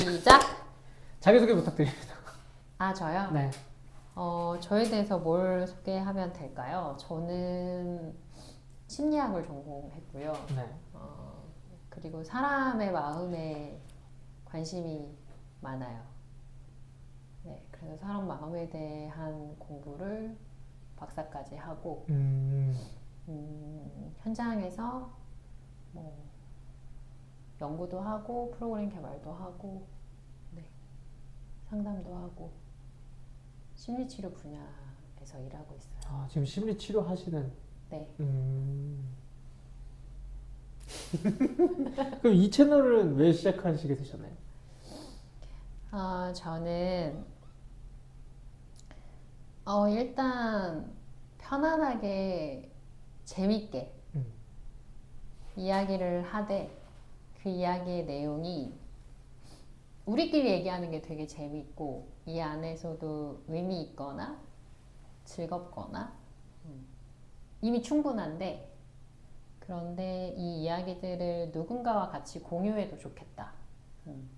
시작! 자기소개 부탁드립니다. 아, 저요? 네. 저에 대해서 뭘 소개하면 될까요? 저는 심리학을 전공했고요. 네. 그리고 사람의 마음에 관심이 많아요. 네, 그래서 사람 마음에 대한 공부를 박사까지 하고, 현장에서 뭐 연구도 하고, 프로그램 개발도 하고, 네, 상담도 하고, 심리치료 분야에서 일하고 있어요. 아, 지금 심리치료 하시는. 네. 그럼 이 채널은 왜 시작하시게 되셨나요? 저는 일단 편안하게 재밌게 이야기를 하되 그 이야기의 내용이 우리끼리 얘기하는 게 되게 재밌고 이 안에서도 의미 있거나 즐겁거나 이미 충분한데 그런데 이 이야기들을 누군가와 같이 공유해도 좋겠다.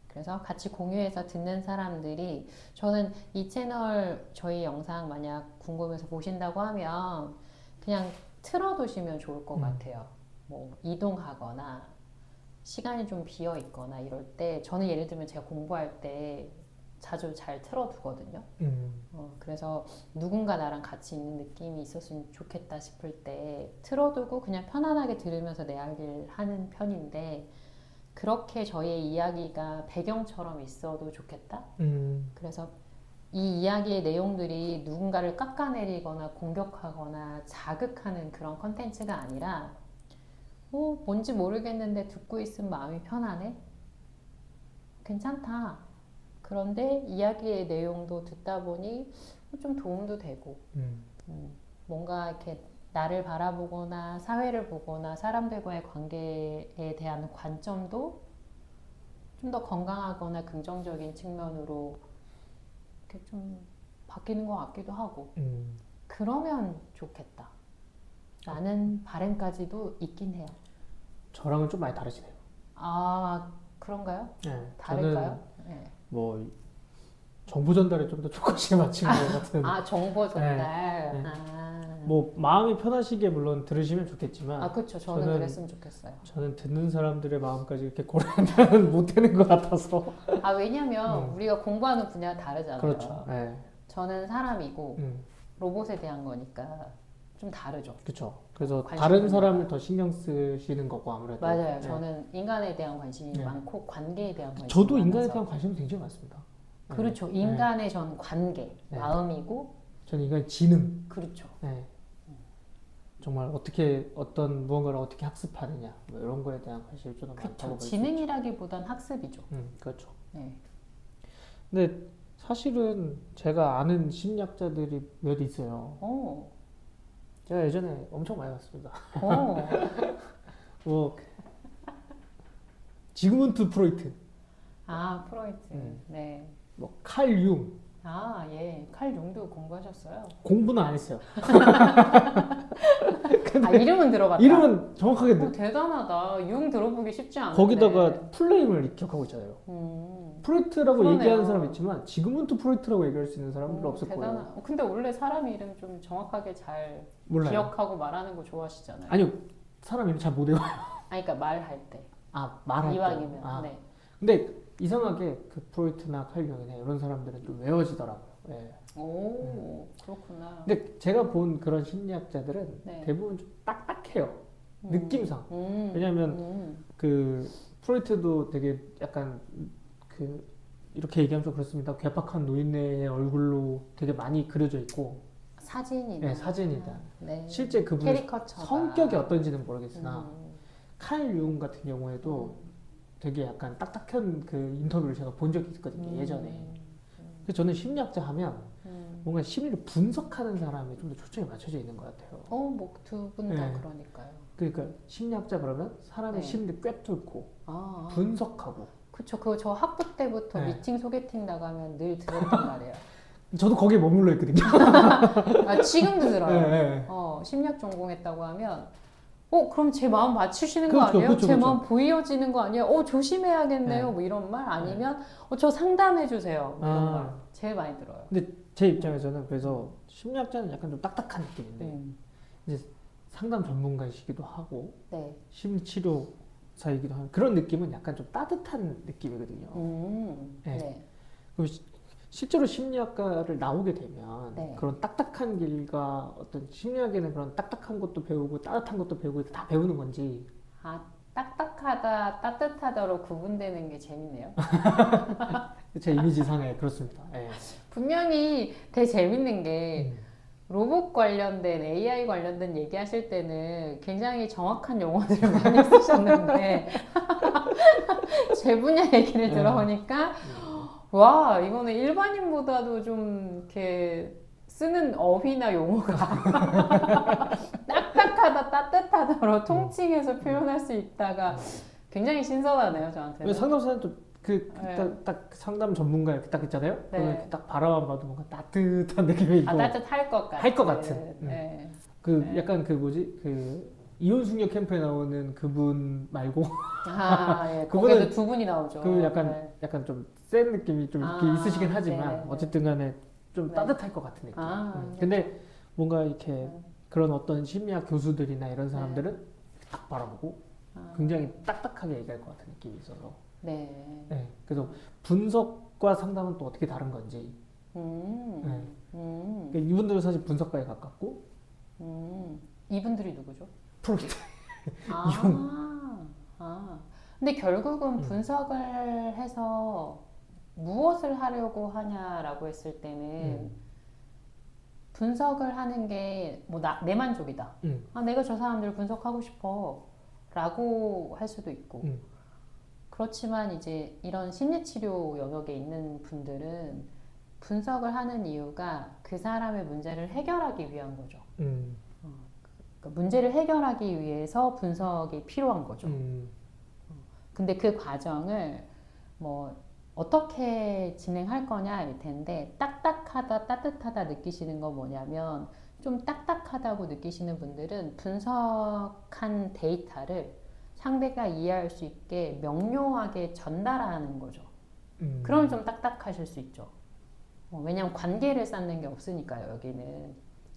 그래서 같이 공유해서 듣는 사람들이 저는 이 채널 저희 영상 만약 궁금해서 보신다고 하면 그냥 틀어두시면 좋을 것 같아요. 뭐 이동하거나 시간이 좀 비어 있거나 이럴 때 저는 예를 들면 제가 공부할 때 자주 잘 틀어두거든요. 그래서 누군가 나랑 같이 있는 느낌이 있었으면 좋겠다 싶을 때 틀어두고 그냥 편안하게 들으면서 내 이야기를 하는 편인데 그렇게 저희의 이야기가 배경처럼 있어도 좋겠다. 그래서 이 이야기의 내용들이 누군가를 깎아내리거나 공격하거나 자극하는 그런 컨텐츠가 아니라 뭔지 모르겠는데 듣고 있으면 마음이 편하네? 괜찮다. 그런데 이야기의 내용도 듣다 보니 좀 도움도 되고 뭔가 이렇게 나를 바라보거나 사회를 보거나 사람들과의 관계에 대한 관점도 좀 더 건강하거나 긍정적인 측면으로 이렇게 좀 바뀌는 것 같기도 하고 그러면 좋겠다 라는 바람까지도 있긴 해요. 저랑은 좀 많이 다르시네요. 아, 그런가요? 네. 다를까요? 저는 네. 뭐 정보 전달에 좀 더 초점이 맞춘 것 같은. 정보 전달. 네. 뭐 마음이 편하시게 물론 들으시면 좋겠지만. 그렇죠. 저는 그랬으면 좋겠어요. 저는 듣는 사람들의 마음까지 이렇게 고려하면 못 되는 것 같아서. 왜냐면 우리가 공부하는 분야가 다르잖아요. 그렇죠. 네. 저는 사람이고 로봇에 대한 거니까 좀 다르죠. 그렇죠. 그래서 관심 다른 분야가. 사람을 더 신경 쓰시는 거고 아무래도. 맞아요. 네. 저는 인간에 대한 관심이 네. 많고 관계에 대한 관심이 저도 많아서. 인간에 대한 관심이 굉장히 많습니다. 그렇죠. 인간의 전 관계, 네. 마음이고 저는 인간의 지능. 그렇죠. 네. 정말 어떻게 어떤 무언가를 어떻게 학습하느냐 뭐 이런 거에 대한 관심이 좀 더 많다고 그렇죠. 볼 수 있죠. 지능이라기보단 학습이죠. 그렇죠. 네. 근데 사실은 제가 아는 심리학자들이 몇 있어요. 제가 예전에 엄청 많이 봤습니다. 뭐 지그문트 프로이트, 프로이트. 네. 뭐 칼 융. 예. 칼 융도 공부하셨어요? 공부는 안 했어요. 이름은 들어봤다. 이름은 정확하게 대단하다. 융 들어보기 쉽지 않은데. 거기다가 풀네임을 기억하고 있잖아요. 프로이트라고 그러네요. 얘기하는 사람 있지만 지그문트 프로이트라고 얘기할 수 있는 사람은 별로 없을 거예요. 근데 원래 사람 이름 좀 정확하게 잘 몰라요. 기억하고 말하는 거 좋아하시잖아요. 아니요, 사람 이름 잘 못 외워요. 그러니까 말할 때. 말할 때. 이왕이면. 네. 근데 이상하게 그 프로이트나 칼 융이나 이런 사람들은 좀 외워지더라고요. 네. 그렇구나. 근데 제가 본 그런 심리학자들은 네. 대부분 좀 딱딱해요. 느낌상. 왜냐하면 음. 프로이트도 되게 약간 이렇게 얘기하면 좀 그렇습니다. 괴팍한 노인네의 얼굴로 되게 많이 그려져 있고 사진이나. 네, 사진이다. 네. 실제 그분의 캐리커처가. 성격이 어떤지는 모르겠으나 칼 융 같은 경우에도 되게 약간 딱딱한 그 인터뷰를 제가 본 적이 있거든요. 예전에. 그래서 저는 심리학자 하면 뭔가 심리를 분석하는 사람에 좀 더 초점이 맞춰져 있는 것 같아요. 뭐 두 분 다 네. 그러니까요. 그러니까 심리학자 그러면 사람의 네. 심리를 꿰뚫고 분석하고. 그쵸. 그거 저 학부 때부터 네. 미팅 소개팅 나가면 늘 들었단 말이에요. 저도 거기에 머물러 있거든요. 지금도 들어요. 네. 심리학 전공했다고 하면 그럼 제 마음 맞추시는 거 그렇죠, 아니에요? 그렇죠, 제 그렇죠. 마음 보이어지는 거 아니에요? 조심해야겠네요. 네. 뭐 이런 말 아니면 저 상담해 주세요. 뭐 이런 말 아, 제일 많이 들어요. 근데 제 입장에서는 그래서 심리학자는 약간 좀 딱딱한 느낌인데 이제 상담 전문가이시기도 하고 네. 심리치료사이기도 하고 그런 느낌은 약간 좀 따뜻한 느낌이거든요. 네. 네. 그럼 실제로 심리학과를 나오게 되면 네. 그런 딱딱한 길과 어떤 심리학에는 그런 딱딱한 것도 배우고 따뜻한 것도 배우고 다 배우는 건지. 딱딱하다, 따뜻하다로 구분되는 게 재밌네요. 제 이미지상에 그렇습니다. 예. 분명히 되게 재밌는 게 로봇 관련된 AI 관련된 얘기하실 때는 굉장히 정확한 용어들을 많이 쓰셨는데 제 분야 얘기를 들어보니까 와 이거는 일반인보다도 좀 이렇게 쓰는 어휘나 용어가 딱딱하다 따뜻하다로 통칭해서 표현할 수 있다가 굉장히 신선하네요 저한테는. 상담사는 또 네. 딱 상담 전문가 이렇게 딱 있잖아요. 네. 그러면 이렇게 딱 바라만 봐도 뭔가 따뜻한 느낌이 있고 따뜻할 것 같은. 할 것 같은. 네. 그 약간 그 뭐지 그 이혼숙녀 캠프에 나오는 그분 말고 예. 그분은- 거기도 두 분이 나오죠. 그 약간 네. 약간 좀 센 느낌이 좀 이렇게 있으시긴 하지만 네네네. 어쨌든 간에 좀 네. 따뜻할 것 같은 느낌. 네. 근데 뭔가 이렇게 그런 어떤 심리학 교수들이나 이런 사람들은 딱 바라보고 굉장히 딱딱하게 얘기할 것 같은 느낌이 있어서. 네. 네. 그래서 분석과 상담은 또 어떻게 다른 건지. 음. 그러니까 이분들은 사실 분석가에 가깝고 이분들이 누구죠? 프로이트. 근데 결국은 분석을 해서 무엇을 하려고 하냐라고 했을 때는 분석을 하는 게 뭐 내 만족이다. 내가 저 사람들을 분석하고 싶어. 라고 할 수도 있고. 그렇지만 이제 이런 심리치료 영역에 있는 분들은 분석을 하는 이유가 그 사람의 문제를 해결하기 위한 거죠. 그러니까 문제를 해결하기 위해서 분석이 필요한 거죠. 근데 그 과정을 뭐 어떻게 진행할 거냐일 텐데 딱딱하다 따뜻하다 느끼시는 건 뭐냐면 좀 딱딱하다고 느끼시는 분들은 분석한 데이터를 상대가 이해할 수 있게 명료하게 전달하는 거죠. 그럼 좀 딱딱하실 수 있죠. 왜냐면 관계를 쌓는 게 없으니까요, 여기는.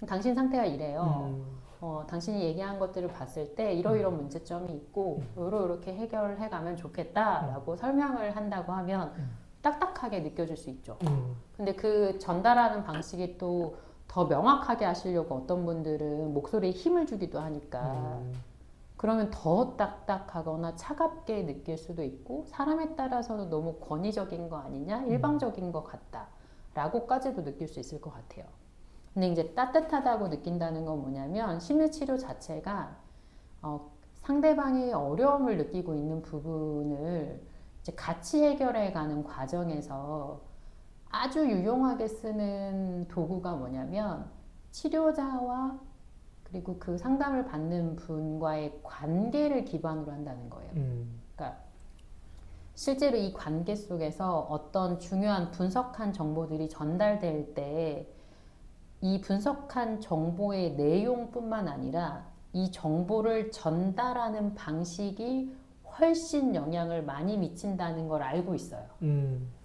당신 상태가 이래요. 당신이 얘기한 것들을 봤을 때 이러이런 문제점이 있고 이렇게 해결을 해가면 좋겠다라고 설명을 한다고 하면 딱딱하게 느껴질 수 있죠. 근데 그 전달하는 방식이 또 더 명확하게 하시려고 어떤 분들은 목소리에 힘을 주기도 하니까 그러면 더 딱딱하거나 차갑게 느낄 수도 있고 사람에 따라서는 너무 권위적인 거 아니냐 일방적인 것 같다 라고까지도 느낄 수 있을 것 같아요. 근데 이제 따뜻하다고 느낀다는 건 뭐냐면 심리치료 자체가 상대방이 어려움을 느끼고 있는 부분을 이제 같이 해결해 가는 과정에서 아주 유용하게 쓰는 도구가 뭐냐면 치료자와 그리고 그 상담을 받는 분과의 관계를 기반으로 한다는 거예요. 그러니까 실제로 이 관계 속에서 어떤 중요한 분석한 정보들이 전달될 때 이 분석한 정보의 내용뿐만 아니라 이 정보를 전달하는 방식이 훨씬 영향을 많이 미친다는 걸 알고 있어요.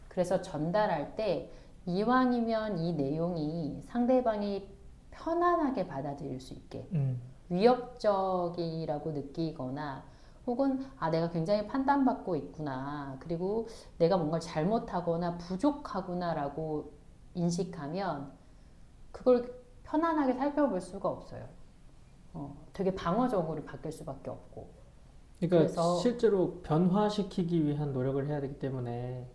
그래서 전달할 때 이왕이면 이 내용이 상대방이 편안하게 받아들일 수 있게 위협적이라고 느끼거나 혹은 내가 굉장히 판단받고 있구나 그리고 내가 뭔가를 잘못하거나 부족하구나 라고 인식하면 그걸 편안하게 살펴볼 수가 없어요. 되게 방어적으로 바뀔 수밖에 없고. 그러니까 그래서 실제로 변화시키기 위한 노력을 해야 되기 때문에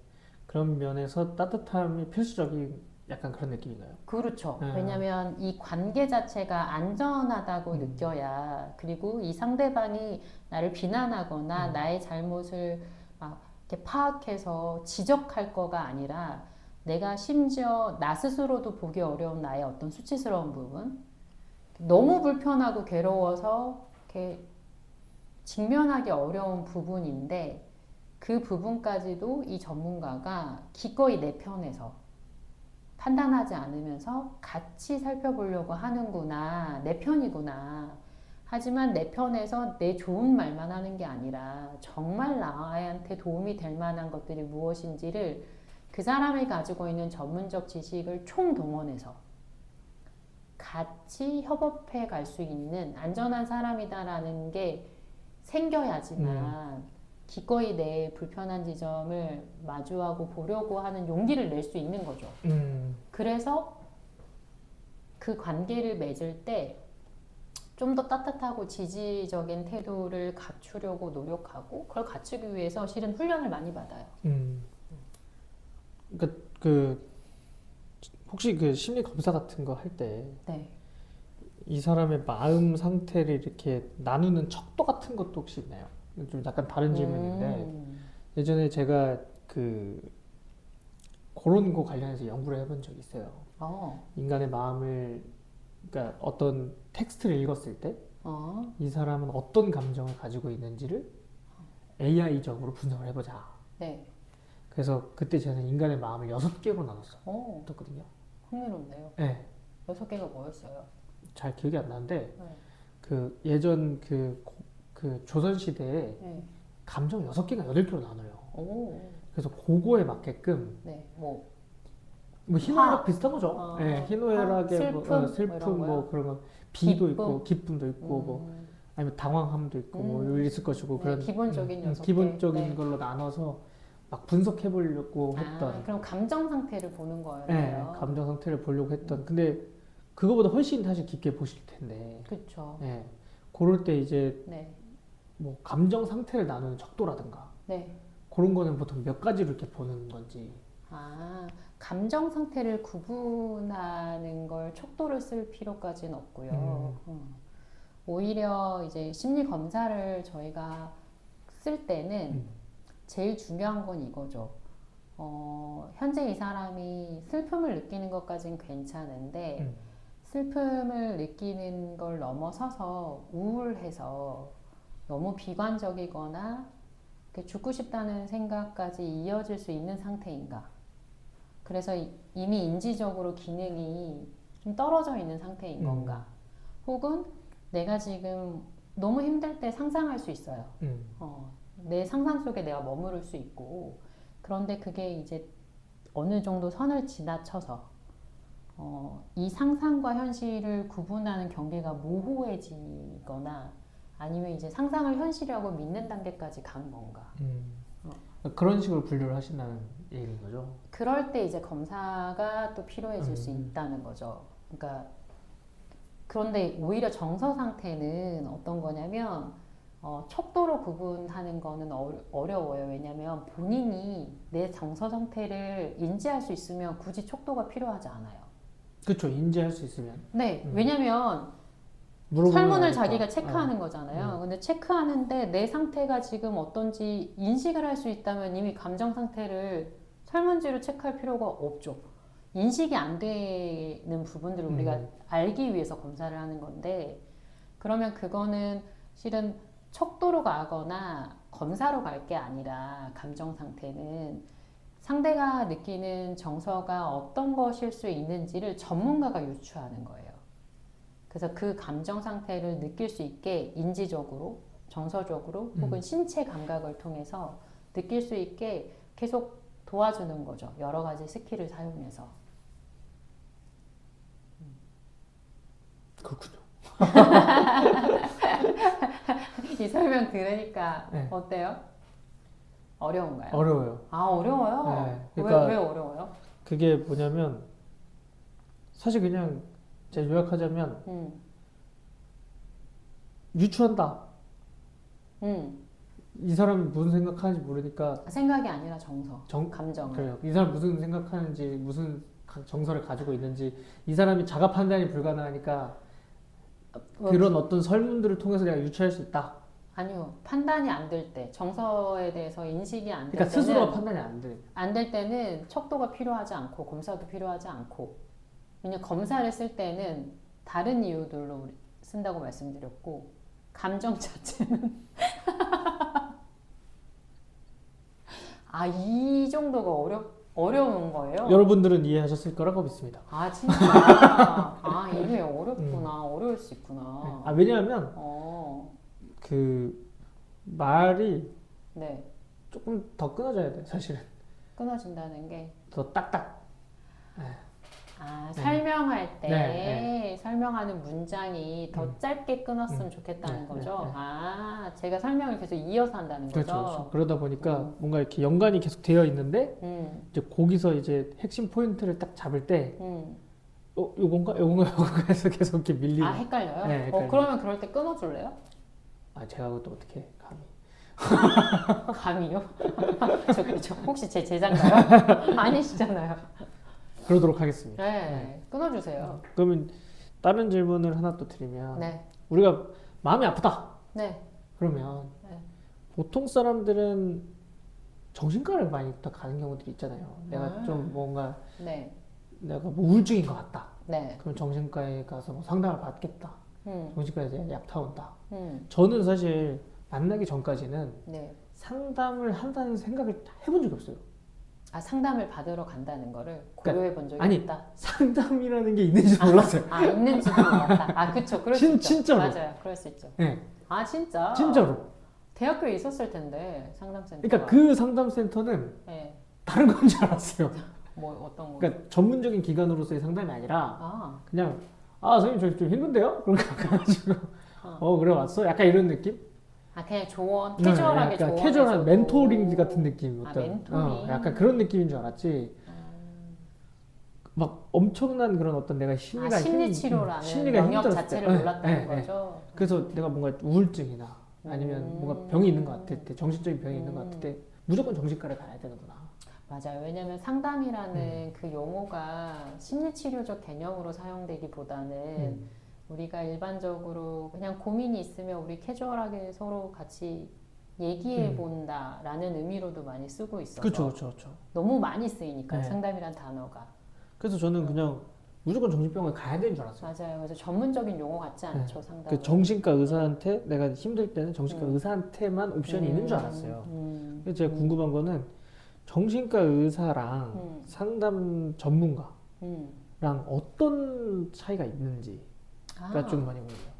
그런 면에서 따뜻함이 필수적인 약간 그런 느낌인가요? 그렇죠. 왜냐하면 이 관계 자체가 안전하다고 느껴야 그리고 이 상대방이 나를 비난하거나 나의 잘못을 막 이렇게 파악해서 지적할 거가 아니라 내가 심지어 나 스스로도 보기 어려운 나의 어떤 수치스러운 부분 너무 불편하고 괴로워서 이렇게 직면하기 어려운 부분인데 그 부분까지도 이 전문가가 기꺼이 내 편에서 판단하지 않으면서 같이 살펴보려고 하는구나 내 편이구나 하지만 내 편에서 내 좋은 말만 하는 게 아니라 정말 나한테 도움이 될 만한 것들이 무엇인지를 그 사람이 가지고 있는 전문적 지식을 총동원해서 같이 협업해 갈 수 있는 안전한 사람이다라는 게 생겨야지만 기꺼이 내 불편한 지점을 마주하고 보려고 하는 용기를 낼 수 있는 거죠. 그래서 그 관계를 맺을 때 좀 더 따뜻하고 지지적인 태도를 갖추려고 노력하고 그걸 갖추기 위해서 실은 훈련을 많이 받아요. 그러니까 그 혹시 그 심리 검사 같은 거 할 때 이 네. 사람의 마음 상태를 이렇게 나누는 척도 같은 것도 혹시 있나요? 좀 약간 다른 질문인데 예전에 제가 그 그런 거 관련해서 연구를 해본 적이 있어요. 인간의 마음을 그러니까 어떤 텍스트를 읽었을 때 이 사람은 어떤 감정을 가지고 있는지를 AI적으로 분석을 해보자. 네. 그래서 그때 저는 인간의 마음을 6개로 나눴어요. 오, 어떻거든요? 흥미롭네요. 네. 6개가 뭐였어요? 잘 기억이 안 나는데 네. 그 예전 그 조선시대에 네. 감정 6개가 8개로 나눠요. 오, 그래서 그거에 맞게끔 네. 뭐 희노애락 비슷한 거죠. 아, 네, 희노애락의 슬픔? 뭐, 슬픔 이런 거요? 뭐 그런 거 비도 기쁨? 있고 기쁨도 있고 뭐 아니면 당황함도 있고 뭐 있을 것이고 네, 그런 기본적인 6개. 기본적인 네. 걸로 나눠서 막 분석해 보려고 아, 했던 그럼 감정 상태를 보는 거예요. 네, 감정 상태를 보려고 했던 근데 그거보다 훨씬 사실 깊게 보실 텐데 그렇죠. 네, 그럴 때 이제 네. 뭐 감정 상태를 나누는 척도라든가 네. 그런 거는 보통 몇 가지로 이렇게 보는 건지 아, 감정 상태를 구분하는 걸 척도를 쓸 필요까지는 없고요. 오히려 이제 심리 검사를 저희가 쓸 때는 제일 중요한 건 이거죠. 현재 이 사람이 슬픔을 느끼는 것까지는 괜찮은데 슬픔을 느끼는 걸 넘어서서 우울해서 너무 비관적이거나 죽고 싶다는 생각까지 이어질 수 있는 상태인가? 그래서 이미 인지적으로 기능이 좀 떨어져 있는 상태인 건가? 혹은 내가 지금 너무 힘들 때 상상할 수 있어요. 내 상상 속에 내가 머무를 수 있고, 그런데 그게 이제 어느 정도 선을 지나쳐서 이 상상과 현실을 구분하는 경계가 모호해지거나 아니면 이제 상상을 현실이라고 믿는 단계까지 간 건가? 그런 식으로 분류를 하신다는 얘기인 거죠. 그럴 때 이제 검사가 또 필요해질 수 있다는 거죠. 그러니까 그런데 오히려 정서 상태는 어떤 거냐면 척도로 구분하는 거는 어려워요. 왜냐하면 본인이 내 정서 상태를 인지할 수 있으면 굳이 척도가 필요하지 않아요. 그렇죠. 인지할 수 있으면. 네, 왜냐하면 물어보면 설문을 알겠다. 자기가 체크하는 거잖아요. 근데 체크하는데 내 상태가 지금 어떤지 인식을 할 수 있다면 이미 감정 상태를 설문지로 체크할 필요가 없죠. 인식이 안 되는 부분들을 우리가 알기 위해서 검사를 하는 건데 그러면 그거는 실은 척도로 가거나 검사로 갈 게 아니라 감정 상태는 상대가 느끼는 정서가 어떤 것일 수 있는지를 전문가가 유추하는 거예요. 그래서 그 감정 상태를 느낄 수 있게 인지적으로, 정서적으로 혹은 신체 감각을 통해서 느낄 수 있게 계속 도와주는 거죠. 여러 가지 스킬을 사용해서. 그렇군요. 이 설명 들으니까 네. 어때요? 어려운가요? 어려워요. 아, 어려워요? 네, 그러니까 왜 어려워요? 그게 뭐냐면 사실 그냥 제가 요약하자면 유추한다. 이 사람이 무슨 생각하는지 모르니까 생각이 아니라 정서, 감정을. 그래요. 이 사람 무슨 생각하는지 무슨 정서를 가지고 있는지 이 사람이 자가 판단이 불가능하니까 그런 어떤 설문들을 통해서 내가 유추할 수 있다. 아니요. 판단이 안 될 때, 정서에 대해서 인식이 안 될 그러니까 때는 스스로가 판단이 안 돼. 안 될 때는 척도가 필요하지 않고 검사도 필요하지 않고 왜냐면 검사를 쓸 때는 다른 이유들로 쓴다고 말씀드렸고 감정 자체는 이 정도가 어려운 거예요? 여러분들은 이해하셨을 거라고 믿습니다. 아 진짜? 아 이게 어렵구나. 어려울 수 있구나. 아, 왜냐하면 어, 그 말이 네. 조금 더 끊어져야 돼, 사실은. 끊어진다는 게. 더 딱딱. 아, 네. 설명할 때 네, 설명하는 문장이 더 짧게 끊었으면 좋겠다는 네, 거죠. 네, 네. 아, 제가 설명을 계속 이어서 한다는 그렇죠, 거죠. 그렇죠. 그러다 보니까 뭔가 이렇게 연관이 계속 되어 있는데 이제 거기서 이제 핵심 포인트를 딱 잡을 때 요건가? 요건가? 요건가 해서 계속 이렇게 밀리고. 아, 헷갈려요? 네, 헷갈려요. 그러면 그럴 때 끊어줄래요? 아, 제가 그것도 어떻게 해, 감히. 감이요? 저 혹시 제 제자인가요? 아니시잖아요. 그러도록 하겠습니다. 네, 끊어주세요. 그러면 다른 질문을 하나 또 드리면 네, 우리가 마음이 아프다. 네, 그러면 네. 보통 사람들은 정신과를 많이 또 가는 경우들이 있잖아요. 내가 좀 뭔가 네, 내가 뭐 우울증인 것 같다. 네. 그럼 정신과에 가서 뭐 상담을 받겠다. 정신과에서 약 타온다. 저는 사실 만나기 전까지는 네. 상담을 한다는 생각을 해본 적이 없어요. 아, 상담을 받으러 간다는 거를 고려해 본 적이 아니, 없다. 상담이라는 게 있는지 몰랐어요. 아, 있는지도 몰랐다. 아, 그쵸. 그럴 수 있죠. 진짜로. 맞아요. 그럴 수 있죠. 네, 아, 진짜? 진짜로. 대학교에 있었을 텐데, 상담센터. 그러니까 그 상담센터는 네. 다른 건 줄 알았어요. 뭐, 어떤 거? 그러니까 전문적인 기관으로서의 상담이 아니라 아, 그냥 선생님 저 좀 힘든데요? 그런 거 가가지고 그래 왔어? 약간 이런 느낌? 아, 그냥 조언, 캐주얼하게 약간 조언. 캐주얼한 멘토링 같은 느낌. 아, 어떤 멘토링. 약간 그런 느낌인 줄 알았지. 막 엄청난 그런 어떤 내가 심리가 심리 치료라는 심리가 영역 힘들었을 자체를 때. 몰랐다는 거죠. 그래서 내가 뭔가 우울증이나 아니면 뭔가 병이 있는 것 같을 때, 정신적인 병이 있는 것 같을 때 무조건 정신과를 가야 되는구나. 맞아요. 왜냐면 상담이라는 그 용어가 심리치료적 개념으로 사용되기보다는 우리가 일반적으로 그냥 고민이 있으면 우리 캐주얼하게 서로 같이 얘기해 본다라는 의미로도 많이 쓰고 있어서 그렇죠. 너무 많이 쓰이니까 네. 상담이란 단어가. 그래서 저는 그냥 무조건 정신병원에 가야 되는 줄 알았어요. 맞아요. 그래서 전문적인 용어 같지 않죠, 상담. 그 정신과 의사한테 내가 힘들 때는 정신과 의사한테만 옵션이 있는 줄 알았어요. 그래서 제가 궁금한 거는 정신과 의사랑 상담 전문가랑 어떤 차이가 있는지가 좀 많이 궁금해요.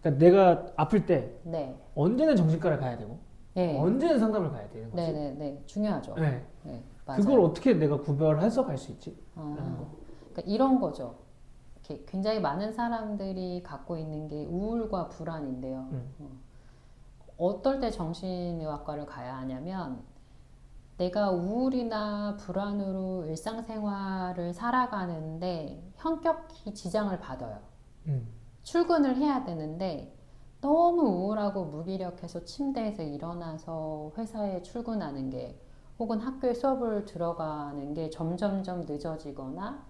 그러니까 내가 아플 때 네. 언제는 정신과를 가야 되고 네. 언제는 상담을 가야 되는 거지. 네. 중요하죠. 네. 네, 맞아요. 그걸 어떻게 내가 구별해서 갈 수 있지? 그러니까 이런 거죠. 이렇게 굉장히 많은 사람들이 갖고 있는 게 우울과 불안인데요. 어떨 때 정신의학과를 가야 하냐면 내가 우울이나 불안으로 일상생활을 살아가는데 현격히 지장을 받아요. 출근을 해야 되는데 너무 우울하고 무기력해서 침대에서 일어나서 회사에 출근하는 게 혹은 학교에 수업을 들어가는 게 점점점 늦어지거나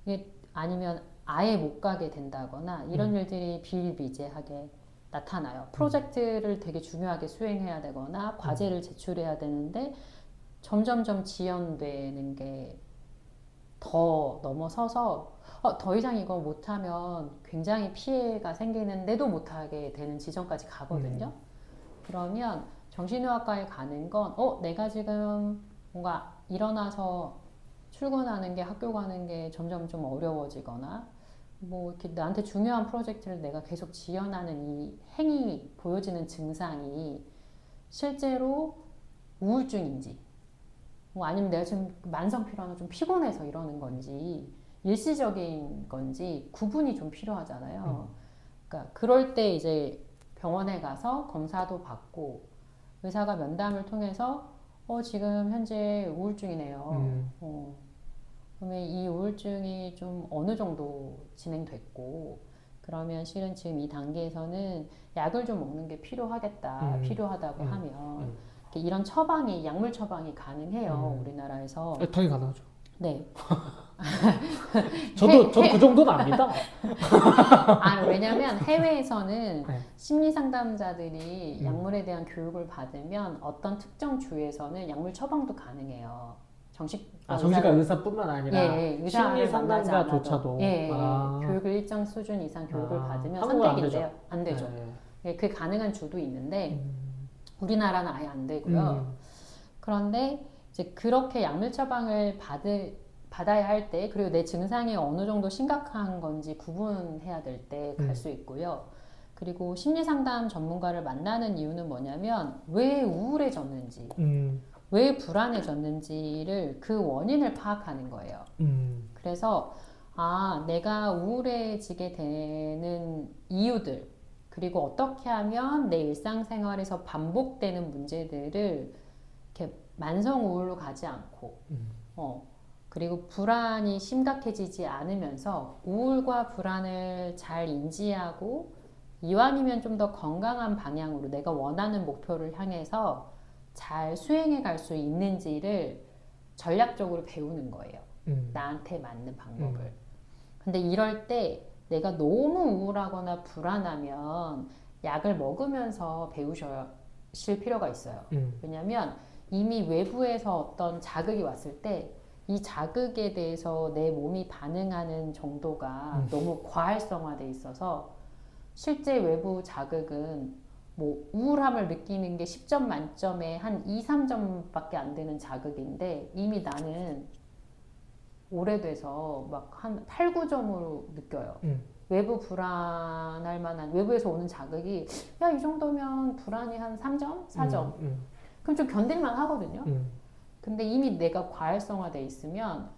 이게 아니면 아예 못 가게 된다거나 이런 일들이 비일비재하게 나타나요. 프로젝트를 되게 중요하게 수행해야 되거나 과제를 제출해야 되는데 점점점 지연되는 게 더 넘어서서 더 이상 이거 못하면 굉장히 피해가 생기는데도 못하게 되는 지점까지 가거든요. 그러면 정신의학과에 가는 건 내가 지금 뭔가 일어나서 출근하는 게 학교 가는 게 점점 좀 어려워지거나 뭐 이렇게 나한테 중요한 프로젝트를 내가 계속 지연하는 이 행위 보여지는 증상이 실제로 우울증인지 뭐 아니면 내가 지금 만성 피로나 좀 피곤해서 이러는 건지 일시적인 건지 구분이 좀 필요하잖아요. 그러니까 그럴 때 이제 병원에 가서 검사도 받고 의사가 면담을 통해서 지금 현재 우울증이네요. 그러면 이 우울증이 좀 어느 정도 진행됐고 그러면 실은 지금 이 단계에서는 약을 좀 먹는 게 필요하겠다. 필요하다고 하면 이런 처방이 약물 처방이 가능해요. 우리나라에서. 당연히 가능하죠. 네. 저도 그 정도는 압니다. 왜냐면 해외에서는 네. 심리 상담자들이 약물에 대한 교육을 받으면 어떤 특정 주에서는 약물 처방도 가능해요. 정신과 의사뿐만 아니라 심리 상담가조차도 교육을 일정 수준 이상 교육을 받으면 한국은 선택인데요. 안 되죠. 그게 가능한 주도 있는데 우리나라는 아예 안 되고요. 그런데 이제 그렇게 약물 처방을 받아야 할 때, 그리고 내 증상이 어느 정도 심각한 건지 구분해야 될 때 갈 수 있고요. 그리고 심리상담 전문가를 만나는 이유는 뭐냐면 왜 우울해졌는지, 왜 불안해졌는지를 그 원인을 파악하는 거예요. 그래서 내가 우울해지게 되는 이유들, 그리고 어떻게 하면 내 일상생활에서 반복되는 문제들을 이렇게 만성 우울로 가지 않고, 그리고 불안이 심각해지지 않으면서 우울과 불안을 잘 인지하고 이왕이면 좀 더 건강한 방향으로 내가 원하는 목표를 향해서 잘 수행해 갈 수 있는지를 전략적으로 배우는 거예요. 나한테 맞는 방법을. 근데 이럴 때 내가 너무 우울하거나 불안하면 약을 먹으면서 배우실 필요가 있어요. 왜냐면 이미 외부에서 어떤 자극이 왔을 때 이 자극에 대해서 내 몸이 반응하는 정도가 너무 과활성화돼 있어서 실제 외부 자극은 뭐 우울함을 느끼는 게 10점 만점에 한 2, 3점밖에 안 되는 자극인데 이미 나는 오래돼서 막 한 8, 9점으로 느껴요. 외부 불안할 만한 외부에서 오는 자극이 야, 이 정도면 불안이 한 3점? 4점. 그럼 좀 견딜만 하거든요. 근데 이미 내가 과활성화돼 있으면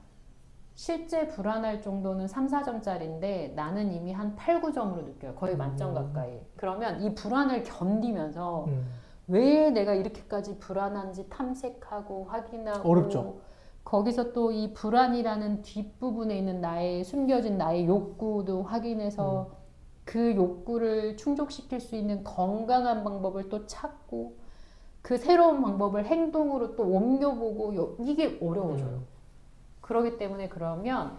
실제 불안할 정도는 3, 4점짜리인데 나는 이미 한 8, 9점으로 느껴요. 거의 만점 가까이. 그러면 이 불안을 견디면서 왜 내가 이렇게까지 불안한지 탐색하고 확인하고 어렵죠. 거기서 또 이 불안이라는 뒷부분에 있는 숨겨진 나의 욕구도 확인해서 그 욕구를 충족시킬 수 있는 건강한 방법을 또 찾고 그 새로운 방법을 행동으로 또 옮겨보고 이게 어려워져요. 그렇기 때문에 그러면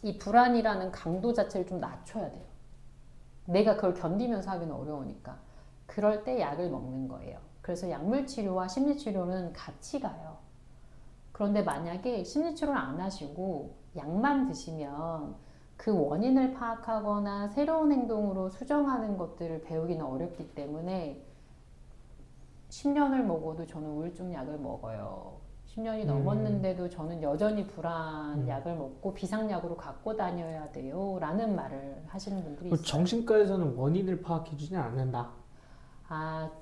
이 불안이라는 강도 자체를 좀 낮춰야 돼요. 내가 그걸 견디면서 하기는 어려우니까. 그럴 때 약을 먹는 거예요. 그래서 약물 치료와 심리 치료는 같이 가요. 그런데 만약에 심리 치료를 안 하시고 약만 드시면 그 원인을 파악하거나 새로운 행동으로 수정하는 것들을 배우기는 어렵기 때문에 10년을 먹어도 저는 우울증 약을 먹어요. 10년이 넘었는데도 저는 여전히 불안 약을 먹고 비상약으로 갖고 다녀야 돼요. 라는 말을 하시는 분들이 있어요. 정신과에서는 원인을 파악해 주지는 않는다.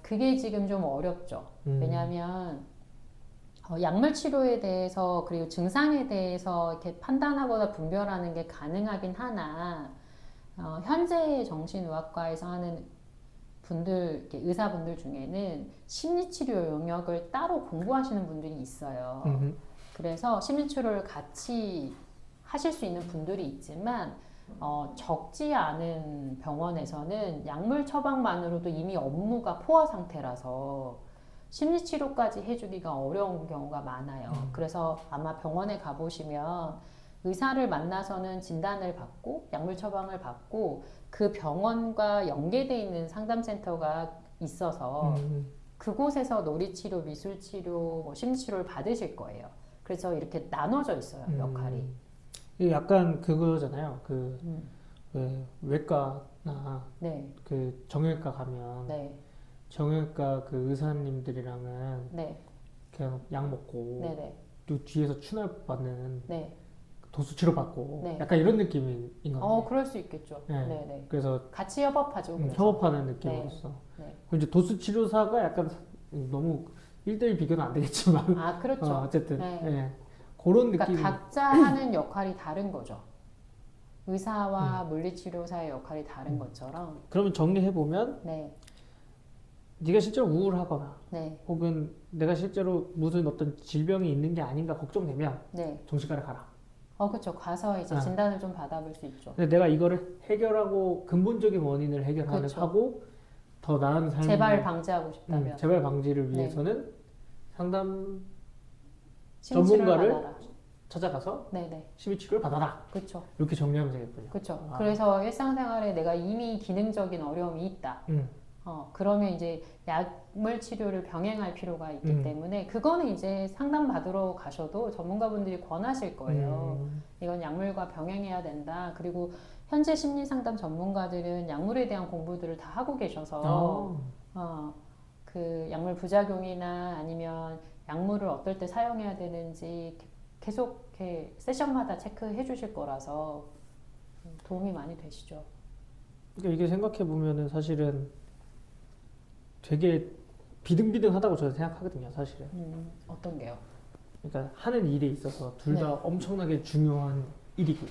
그게 지금 좀 어렵죠. 왜냐하면 약물 치료에 대해서 그리고 증상에 대해서 이렇게 판단하거나 분별하는 게 가능하긴 하나 현재 정신의학과에서 하는 의사분들 중에는 심리치료 영역을 따로 공부하시는 분들이 있어요. 그래서 심리치료를 같이 하실 수 있는 분들이 있지만 적지 않은 병원에서는 약물 처방만으로도 이미 업무가 포화 상태라서 심리치료까지 해주기가 어려운 경우가 많아요. 그래서 아마 병원에 가보시면 의사를 만나서는 진단을 받고 약물 처방을 받고 그 병원과 연계되어 있는 상담센터가 있어서 그곳에서 놀이치료, 미술치료, 심리치료를 받으실 거예요. 그래서 이렇게 나눠져 있어요, 역할이. 이게 약간 그거잖아요. 왜 외과나 네. 그 정형외과 가면 네. 정형외과 그 의사님들이랑은 네. 그냥 약 먹고 네네. 또 뒤에서 추날 받는 네. 도수 치료 받고 네. 약간 이런 느낌인 거네. 그럴 수 있겠죠. 네. 네네. 그래서 같이 협업하죠. 그래서. 협업하는 느낌으로서. 네. 그리고 이제 도수 치료사가 약간 너무 1대1 비교는 안 되겠지만 그렇죠. 어쨌든 네. 예. 그런 그러니까 느낌. 각자 하는 역할이 다른 거죠. 의사와 물리치료사의 역할이 다른 것처럼. 그러면 정리해 보면 네. 네가 실제로 우울하거나 네. 혹은 내가 실제로 무슨 어떤 질병이 있는 게 아닌가 걱정되면 네. 정신과를 가라. 그렇죠. 가서 이제 진단을 좀 받아볼 수 있죠. 근데 내가 이거를 해결하고 근본적인 원인을 해결하고 그렇죠. 더 나은 삶을 재발 방지하고 싶다면 재발 방지를 네. 위해서는 상담 심리치료를 전문가를 받아라. 찾아가서 네네. 심리치료를 받아라. 그렇죠. 이렇게 정리하면 되겠군요. 그렇죠. 그래서 일상생활에 내가 이미 기능적인 어려움이 있다. 그러면 이제 약물 치료를 병행할 필요가 있기 때문에 그거는 이제 상담 받으러 가셔도 전문가분들이 권하실 거예요. 이건 약물과 병행해야 된다. 그리고 현재 심리 상담 전문가들은 약물에 대한 공부들을 다 하고 계셔서 그 약물 부작용이나 아니면 약물을 어떨 때 사용해야 되는지 계속 이렇게 세션마다 체크해 주실 거라서 도움이 많이 되시죠. 그러니까 이게 생각해 보면은 사실은 되게 비등비등하다고 저는 생각하거든요, 사실은. 어떤 게요? 그러니까 하는 일에 있어서 둘 다 네. 엄청나게 중요한 일이고,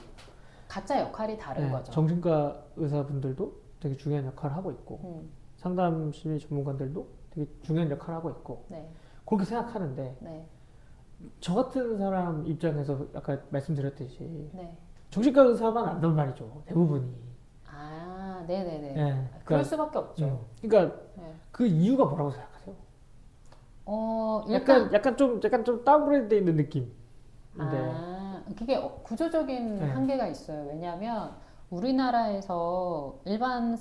각자 역할이 다른 네, 거죠. 정신과 의사분들도 되게 중요한 역할을 하고 있고, 음, 상담 심리 전문가들도 되게 중요한 역할을 하고 있고, 네, 그렇게 생각하는데, 네, 저 같은 사람 입장에서 아까 말씀드렸듯이 네. 정신과 의사만 안단 말이죠, 대부분이. 아, 네네네. 네, 그럴 수밖에 없죠. 그러니까 네. 그 이유가 뭐라고 생각하세요? 일단 약간 좀 다운그레이드 돼 있는 느낌. 네. 그게 구조적인 네. 한계가 있어요. 왜냐하면 우리나라에서 일반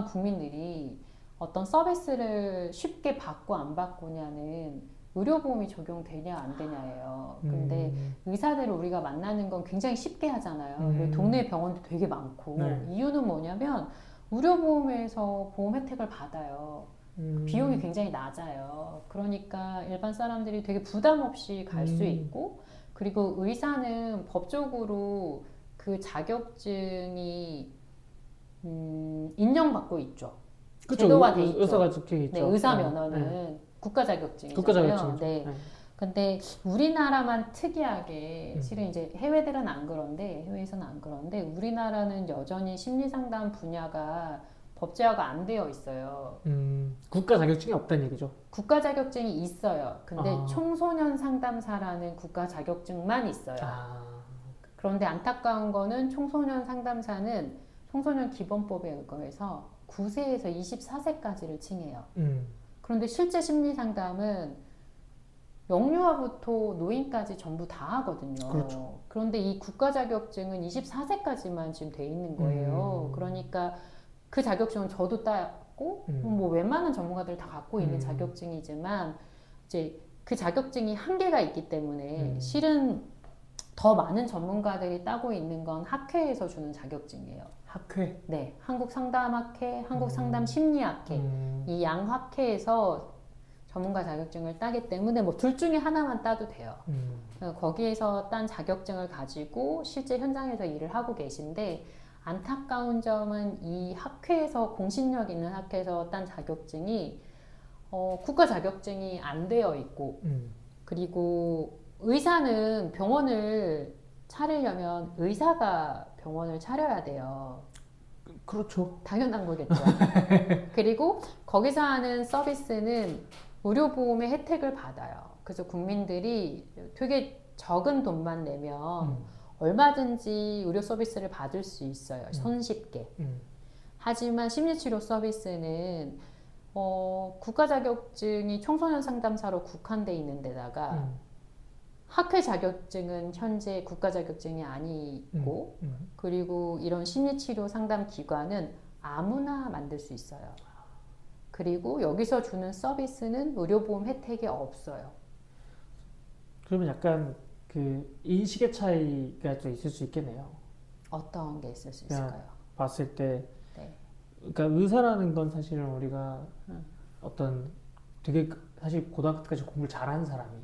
국민들이 어떤 서비스를 쉽게 받고 안 받고냐는 의료보험이 적용되냐 안 되냐예요. 근데 의사들을 우리가 만나는 건 굉장히 쉽게 하잖아요. 그리고 동네 병원도 되게 많고. 네. 이유는 뭐냐면 의료보험에서 보험 혜택을 받아요. 비용이 굉장히 낮아요. 그러니까 일반 사람들이 되게 부담 없이 갈 수 있고, 그리고 의사는 법적으로 그 자격증이 인정받고 있죠. 그쵸, 제도화돼 있죠. 의사 자격증이 있죠. 네, 의사 네. 면허는 네. 국가 자격증이잖아요. 국가 자격증이죠. 네. 네. 근데 우리나라만 특이하게 실은 이제 해외들은 안 그런데 해외에서는 안 그런데 우리나라는 여전히 심리 상담 분야가 법제화가 안 되어 있어요. 국가 자격증이 없다는 얘기죠. 국가 자격증이 있어요. 근데 아. 청소년 상담사라는 국가 자격증만 있어요. 아, 그런데 안타까운 거는 청소년 상담사는 청소년 기본법에 의거해서 9세에서 24세까지를 칭해요. 그런데 실제 심리 상담은 영유아부터 노인까지 전부 다 하거든요. 그렇죠. 그런데 이 국가 자격증은 24세까지만 지금 돼 있는 거예요. 그러니까 그 자격증은 저도 따고 뭐 웬만한 전문가들 다 갖고 있는 자격증이지만 이제 그 자격증이 한계가 있기 때문에 실은 더 많은 전문가들이 따고 있는 건 학회에서 주는 자격증이에요. 학회. 네, 한국상담학회, 한국상담심리학회 이 양학회에서 전문가 자격증을 따기 때문에 뭐 둘 중에 하나만 따도 돼요. 거기에서 딴 자격증을 가지고 실제 현장에서 일을 하고 계신데 안타까운 점은 이 학회에서 공신력 있는 학회에서 딴 자격증이 국가 자격증이 안 되어 있고 그리고 의사는 병원을 차리려면 의사가 병원을 차려야 돼요. 그렇죠. 당연한 거겠죠. 그리고 거기서 하는 서비스는 의료보험의 혜택을 받아요. 그래서 국민들이 되게 적은 돈만 내면 얼마든지 의료 서비스를 받을 수 있어요. 손쉽게. 하지만 심리치료 서비스는 국가 자격증이 청소년 상담사로 국한돼 있는 데다가 학회 자격증은 현재 국가 자격증이 아니고 그리고 이런 심리치료 상담 기관은 아무나 만들 수 있어요. 그리고 여기서 주는 서비스는 의료보험 혜택이 없어요. 그러면 약간 그 인식의 차이가 좀 있을 수 있겠네요. 어떤 게 있을 수 그냥 있을까요? 봤을 때, 네. 그러니까 의사라는 건 사실은 우리가 어떤 되게 사실 고등학교까지 공부를 잘하는 사람이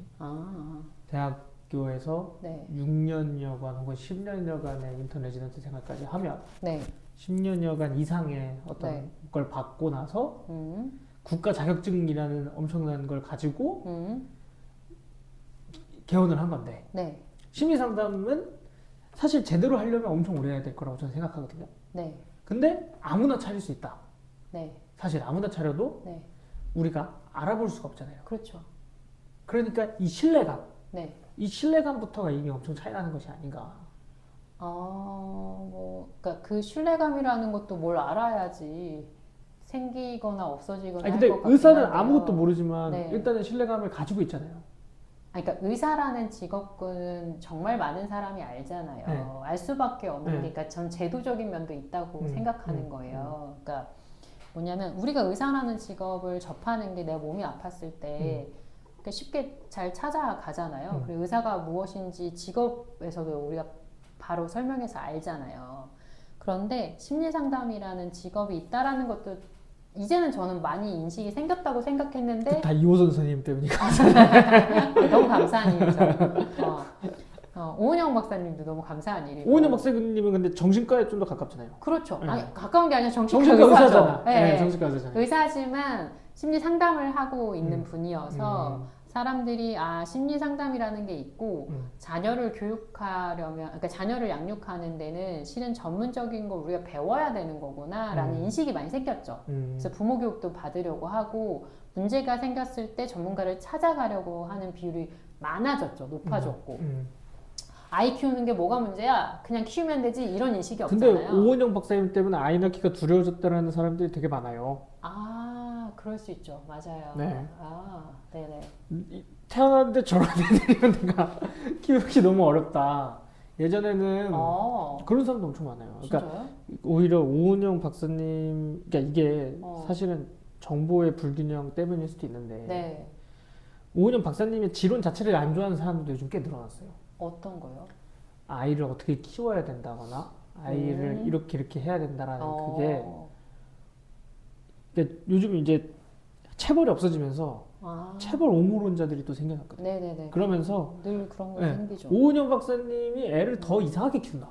대학교에서 네. 6년여간 혹은 10년여간의 인턴 레지던트 생활까지 하면 네. 10년여간 이상의 어떤 네. 걸 받고 나서 국가 자격증이라는 엄청난 걸 가지고 개원을 한 건데 네. 심리 상담은 사실 제대로 하려면 엄청 오래 해야 될 거라고 저는 생각하거든요. 네. 근데 아무나 차릴 수 있다. 네. 사실 아무나 차려도 네. 우리가 알아볼 수가 없잖아요. 그렇죠. 그러니까 이 신뢰감, 네. 이 신뢰감부터가 이게 엄청 차이 나는 것이 아닌가. 그러니까 그 신뢰감이라는 것도 뭘 알아야지 생기거나 없어지거나 아니, 할 근데 것 같긴 의사는 한데요. 아무것도 모르지만 네. 일단은 신뢰감을 가지고 있잖아요. 그러니까 의사라는 직업군은 정말 많은 사람이 알잖아요. 네. 알 수밖에 없는 네. 게, 그러니까 전 제도적인 면도 있다고 생각하는 거예요. 그러니까 뭐냐면 우리가 의사라는 직업을 접하는 게 내가 몸이 아팠을 때 그러니까 쉽게 잘 찾아가잖아요. 그리고 의사가 무엇인지 직업에서도 우리가 바로 설명해서 알잖아요. 그런데 심리상담이라는 직업이 있다라는 것도 이제는 저는 많이 인식이 생겼다고 생각했는데 다 이호선 선생님 때문이니까. 너무 감사한 일이죠. 오은영 박사님도 너무 감사한 일이고. 오은영 박사님은 근데 정신과에 좀 더 가깝잖아요. 그렇죠. 네. 아니, 가까운 게 아니라 정신과 정신과 의사죠. 의사잖아. 네. 네, 정신과 의사잖아요. 의사지만 심리 상담을 하고 있는 분이어서 음. 사람들이 심리 상담이라는 게 있고 음. 자녀를 교육하려면 그러니까 자녀를 양육하는 데는 실은 전문적인 걸 우리가 배워야 되는 거구나라는 인식이 많이 생겼죠. 그래서 부모 교육도 받으려고 하고 문제가 생겼을 때 전문가를 찾아가려고 하는 비율이 많아졌죠. 높아졌고. 아이 키우는 게 뭐가 문제야? 그냥 키우면 되지 이런 인식이 근데 없잖아요. 오은영 박사님 때문에 아이 낳기가 두려워졌다는 사람들이 되게 많아요. 그럴 수 있죠. 맞아요. 네. 네네. 태어났는데 저런 애들이면 내가 키우기 너무 어렵다. 예전에는 그런 사람도 엄청 많아요. 그러니까 진짜요? 오히려 오은영 박사님, 그러니까 이게 어. 사실은 정보의 불균형 때문일 수도 있는데 네. 오은영 박사님의 지론 자체를 안 좋아하는 사람들도 요즘 꽤 늘어났어요. 어떤 거요? 아이를 어떻게 키워야 된다거나 아이를 이렇게 해야 된다라는 그게 그러니까 요즘 이제 체벌이 없어지면서 체벌 옹호론자들이 또 생겨났거든요. 네네네. 그러면서 늘 그런 거 네, 생기죠. 오은영 박사님이 애를 더 이상하게 키운다.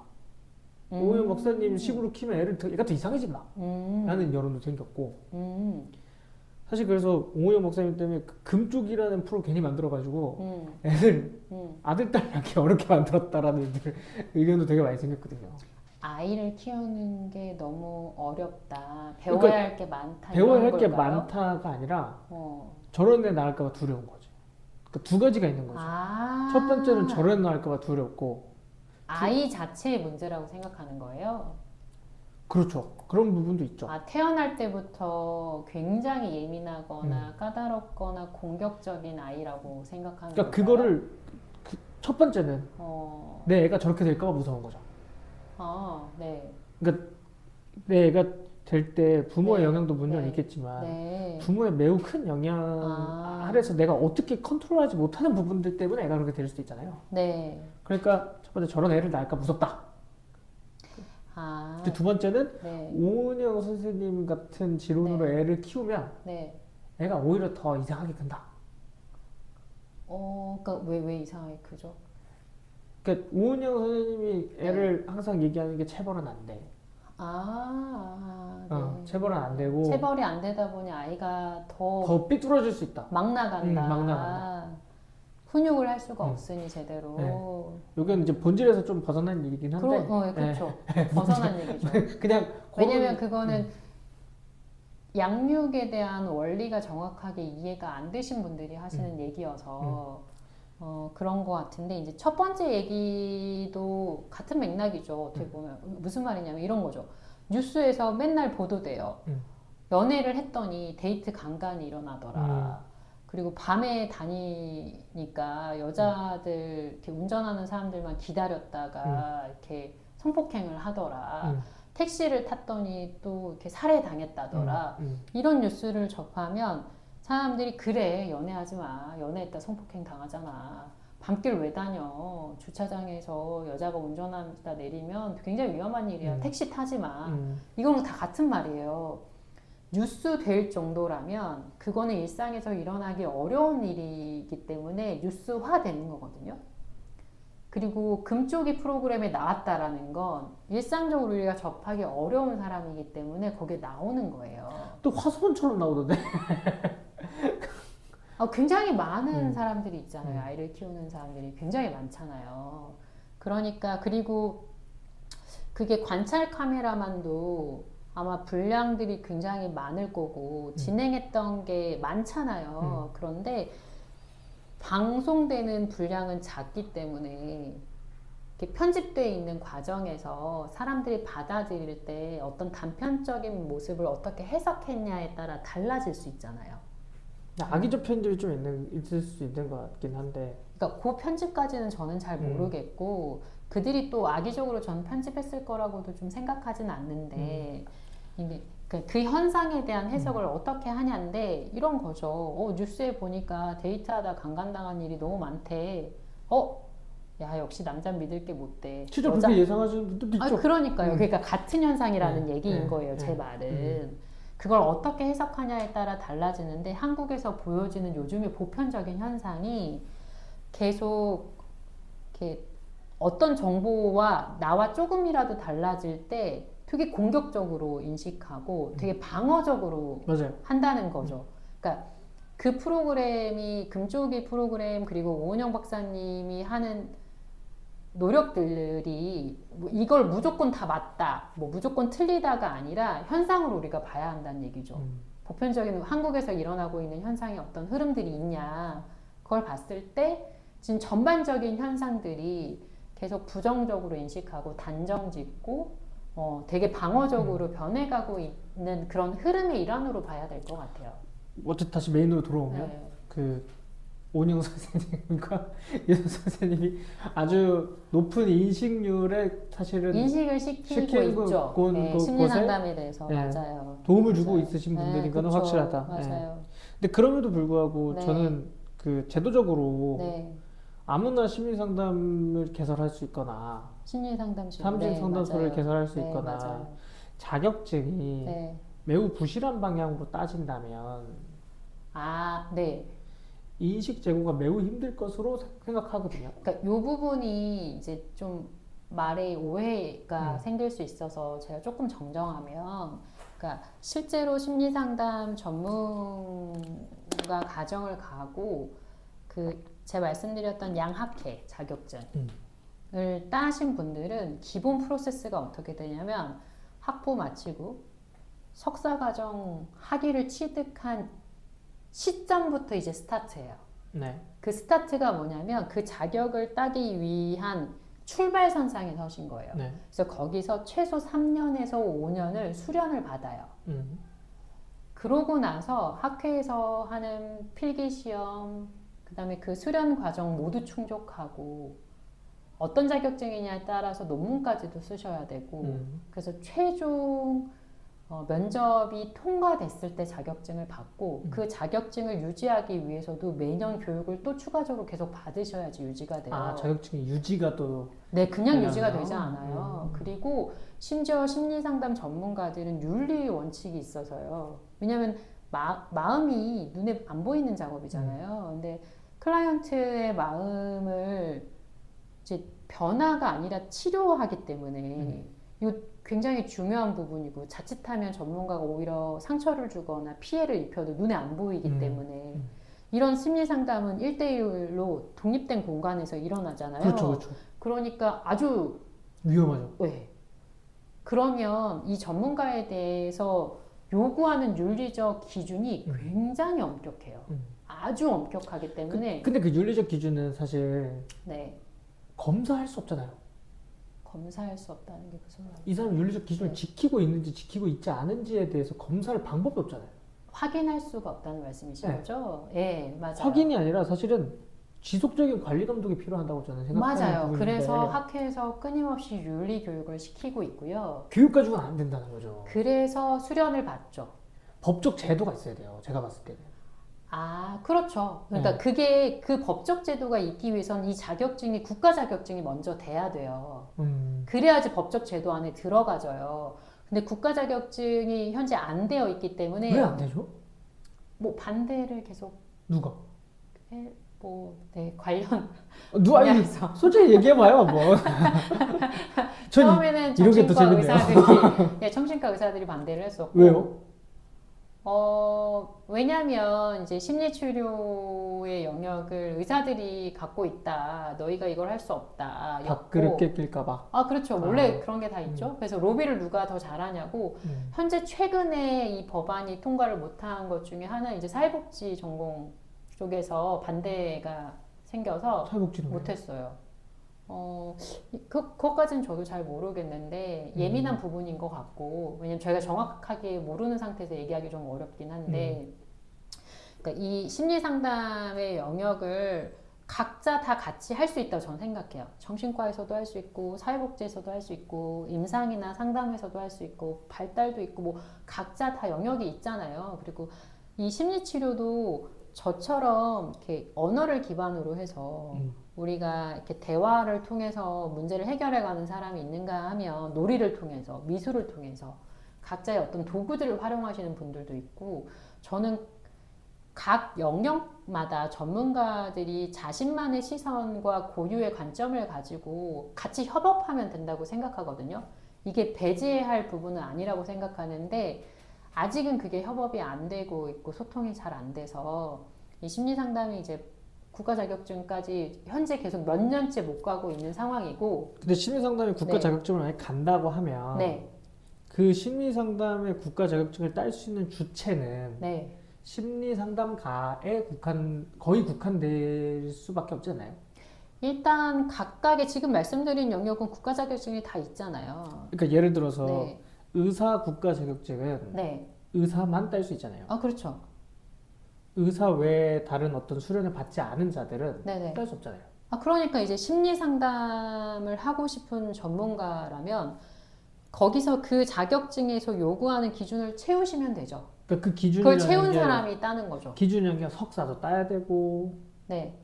오은영 박사님 식으로 키우면 애가 더 이상해진다. 라는 여론도 생겼고 사실 그래서 오은영 박사님 때문에 그 금쪽이라는 프로 괜히 만들어가지고 애들 아들 딸 낳기 어렵게 만들었다라는 의견도 되게 많이 생겼거든요. 아이를 키우는 게 너무 어렵다. 배워야 그러니까 할 게 많다. 배워야 이런 할 게 걸까요? 많다가 아니라 어. 저런 애 낳을까봐 두려운 거죠. 그러니까 두 가지가 있는 거죠. 첫 번째는 저런 애 낳을까봐 두렵고 아이 자체의 문제라고 생각하는 거예요? 그렇죠. 그런 부분도 있죠. 태어날 때부터 굉장히 예민하거나 까다롭거나 공격적인 아이라고 생각하는 그러니까 걸까요? 그거를 첫 번째는 내 애가 저렇게 될까봐 무서운 거죠. 네. 그러니까 내 애가 될 때 부모의 네. 영향도 물론 네. 있겠지만 네. 부모의 매우 큰 영향 아래서 내가 어떻게 컨트롤하지 못하는 부분들 때문에 애가 그렇게 될 수도 있잖아요. 네. 그러니까 첫 번째 저런 애를 낳을까 무섭다. 두 번째는 네. 오은영 선생님 같은 지론으로 애를 키우면 네. 애가 오히려 더 이상하게 큰다. 그러니까 왜 이상하게 크죠? 그러니까 오은영 선생님이 애를 항상 얘기하는 게 체벌은 안 돼. 네. 체벌은 안 되고 체벌이 안 되다 보니 아이가 더 삐뚤어질 수 있다. 막 나간다. 막 나간다. 훈육을 할 수가 없으니 제대로. 네. 이건 이제 본질에서 좀 벗어난 얘기긴 한데. 그렇죠. 벗어난 얘기죠. 그냥 왜냐면 그거는 양육에 대한 원리가 정확하게 이해가 안 되신 분들이 하시는 얘기여서 그런 것 같은데 이제 첫 번째 얘기도 같은 맥락이죠. 어떻게 보면 무슨 말이냐면 이런 거죠. 뉴스에서 맨날 보도돼요. 연애를 했더니 데이트 강간이 일어나더라. 그리고 밤에 다니니까 여자들 이렇게 운전하는 사람들만 기다렸다가 이렇게 성폭행을 하더라. 택시를 탔더니 또 이렇게 살해당했다더라. 이런 뉴스를 접하면 사람들이 그래 연애하지 마. 연애했다 성폭행 당하잖아. 밤길 왜 다녀? 주차장에서 여자가 운전하다 내리면 굉장히 위험한 일이야. 택시 타지 마. 이거는 다 같은 말이에요. 뉴스 될 정도라면 그거는 일상에서 일어나기 어려운 일이기 때문에 뉴스화 되는 거거든요. 그리고 금쪽이 프로그램에 나왔다라는 건 일상적으로 우리가 접하기 어려운 사람이기 때문에 거기에 나오는 거예요. 또 화소문처럼 나오던데. 굉장히 많은 사람들이 있잖아요. 아이를 키우는 사람들이 굉장히 많잖아요. 그러니까 그리고 그게 관찰 카메라만도 아마 분량들이 굉장히 많을 거고 진행했던 게 많잖아요. 그런데 방송되는 분량은 작기 때문에 이렇게 편집되어 있는 과정에서 사람들이 받아들일 때 어떤 단편적인 모습을 어떻게 해석했냐에 따라 달라질 수 있잖아요. 악의적 편집이 좀 있을 수 있는 것 같긴 한데. 그러니까 그 편집까지는 저는 잘 모르겠고 그들이 또 악의적으로 전 편집했을 거라고도 좀 생각하진 않는데 이게 그 현상에 대한 해석을 어떻게 하냐인데 이런 거죠. 뉴스에 보니까 데이트하다 강간당한 일이 너무 많대. 야 역시 남자 믿을 게 못 돼. 진짜 그렇게 예상하시는 분들도 있죠. 그러니까요. 그러니까 같은 현상이라는 얘기인 거예요. 제 말은. 그걸 어떻게 해석하냐에 따라 달라지는데 한국에서 보여지는 요즘의 보편적인 현상이 계속 이렇게 어떤 정보와 나와 조금이라도 달라질 때 되게 공격적으로 인식하고 되게 방어적으로 맞아요. 한다는 거죠. 그러니까 그 프로그램이 금쪽이 프로그램 그리고 오은영 박사님이 하는 노력들이 뭐 이걸 무조건 다 맞다, 뭐 무조건 틀리다가 아니라 현상으로 우리가 봐야 한다는 얘기죠. 보편적인 한국에서 일어나고 있는 현상의 어떤 흐름들이 있냐, 그걸 봤을 때 지금 전반적인 현상들이 계속 부정적으로 인식하고 단정 짓고 되게 방어적으로 변해가고 있는 그런 흐름의 일환으로 봐야 될 것 같아요. 어쨌든 다시 메인으로 돌아오면 네. 그 오은영 선생님과 예수 선생님이 아주 높은 인식률에 사실은 인식을 시키고 시키고 있죠. 그 네, 곳에 심리 상담에 대해서 네, 맞아요. 도움을 맞아요. 주고 있으신 분들인 거는 그쵸. 확실하다. 맞아요. 근데 그럼에도 불구하고 네. 저는 그 제도적으로 네. 아무나 심리 상담을 개설할 수 있거나 심리 상담실. 심리 상담소를 맞아요. 개설할 수 네, 있거나 맞아요. 자격증이 네. 매우 부실한 방향으로 따진다면 아, 네. 인식 제고가 매우 힘들 것으로 생각하거든요. 그러니까 요 부분이 이제 좀 말의 오해가 생길 수 있어서 제가 조금 정정하면, 그러니까 실제로 심리 상담 전문가 과정을 가고 그 제가 말씀드렸던 양학회 자격증을 따신 분들은 기본 프로세스가 어떻게 되냐면 학부 마치고 석사 과정 학위를 취득한 시점부터 이제 스타트예요. 네. 그 스타트가 뭐냐면 그 자격을 따기 위한 출발선상에 서신 거예요. 네. 그래서 거기서 최소 3년에서 5년을 수련을 받아요. 그러고 나서 학회에서 하는 필기시험, 그 다음에 그 수련 과정 모두 충족하고 어떤 자격증이냐에 따라서 논문까지도 쓰셔야 되고 그래서 최종 면접이 통과됐을 때 자격증을 받고 그 자격증을 유지하기 위해서도 매년 교육을 또 추가적으로 계속 받으셔야지 유지가 돼요. 아, 자격증이 유지가 또 네, 그냥 되나요? 유지가 되지 않아요. 그리고 심지어 심리상담 전문가들은 윤리 원칙이 있어서요. 왜냐하면 마음이 눈에 안 보이는 작업이잖아요. 근데 클라이언트의 마음을 이제 변화가 아니라 치료하기 때문에 이거 굉장히 중요한 부분이고 자칫하면 전문가가 오히려 상처를 주거나 피해를 입혀도 눈에 안 보이기 때문에 이런 심리 상담은 1대1로 독립된 공간에서 일어나잖아요. 그렇죠, 그렇죠. 그러니까 아주 위험하죠. 네. 그러면 이 전문가에 대해서 요구하는 윤리적 기준이 굉장히 엄격해요. 아주 엄격하기 때문에 근데 그 윤리적 기준은 사실 네. 검사할 수 없잖아요. 검사할 수 없다는 게 무슨 말이에요? 이 사람 윤리적 기준을 네. 지키고 있는지 지키고 있지 않은지에 대해서 검사할 방법이 없잖아요. 확인할 수가 없다는 말씀이신 네. 거죠? 예, 맞아요. 확인이 아니라 사실은 지속적인 관리 감독이 필요하다고 저는 생각하는 맞아요. 부분인데 그래서 학회에서 끊임없이 윤리 교육을 시키고 있고요. 교육 가지고는 안 된다는 거죠. 그래서 수련을 받죠. 법적 제도가 있어야 돼요. 제가 봤을 때는. 아, 그렇죠. 그러니까 그게 그 법적 제도가 있기 위해선 이 자격증이 국가 자격증이 먼저 돼야 돼요. 그래야지 법적 제도 안에 들어가져요. 근데 국가 자격증이 현재 안 되어 있기 때문에 왜 안 되죠? 뭐 반대를 계속 누가? 네, 관련 누가 아니, 분야에서 솔직히 얘기해봐요. 뭐. 전 처음에는 이런 게 더 정신과 재밌네요. 의사들이 예, 정신과 의사들이 반대를 했었고 왜요? 왜냐면 이제 심리치료의 영역을 의사들이 갖고 있다. 너희가 이걸 할 수 없다. 밥그릇 뺏길까봐. 아, 그렇죠. 원래 그런 게 다 있죠. 그래서 로비를 누가 더 잘하냐고 현재 최근에 이 법안이 통과를 못한 것 중에 하나는 이제 사회복지 전공 쪽에서 반대가 생겨서 사회복지는 왜요? 못했어요. 그것까지는 저도 잘 모르겠는데 예민한 부분인 것 같고 왜냐면 저희가 정확하게 모르는 상태에서 얘기하기 좀 어렵긴 한데 그러니까 이 심리 상담의 영역을 각자 다 같이 할 수 있다고 저는 생각해요. 정신과에서도 할 수 있고 사회복지에서도 할 수 있고 임상이나 상담에서도 할 수 있고 발달도 있고 뭐 각자 다 영역이 있잖아요. 그리고 이 심리치료도 저처럼 이렇게 언어를 기반으로 해서 우리가 이렇게 대화를 통해서 문제를 해결해가는 사람이 있는가 하면 놀이를 통해서 미술을 통해서 각자의 어떤 도구들을 활용하시는 분들도 있고 저는 각 영역마다 전문가들이 자신만의 시선과 고유의 관점을 가지고 같이 협업하면 된다고 생각하거든요. 이게 배제할 부분은 아니라고 생각하는데 아직은 그게 협업이 안 되고 있고 소통이 잘 안 돼서 이 심리 상담이 이제 국가 자격증까지 현재 계속 몇 년째 못 가고 있는 상황이고. 근데 심리 상담이 국가 네. 자격증을 만약 간다고 하면 네, 그 심리 상담의 국가 자격증을 딸 수 있는 주체는 네. 심리 상담가에 거의 국한될 수밖에 없잖아요. 일단 각각의 지금 말씀드린 영역은 국가 자격증이 다 있잖아요. 그러니까 예를 들어서 네, 의사 국가 자격증은 네. 의사만 딸 수 있잖아요. 아, 그렇죠. 의사 외에 다른 어떤 수련을 받지 않은 자들은 네네. 딸 수 없잖아요. 아, 그러니까 이제 심리 상담을 하고 싶은 전문가라면 거기서 그 자격증에서 요구하는 기준을 채우시면 되죠. 그러니까 그 그걸 채운 기준이라는 게 사람이 따는 거죠. 기준이라는 게 석사도 따야 되고 네,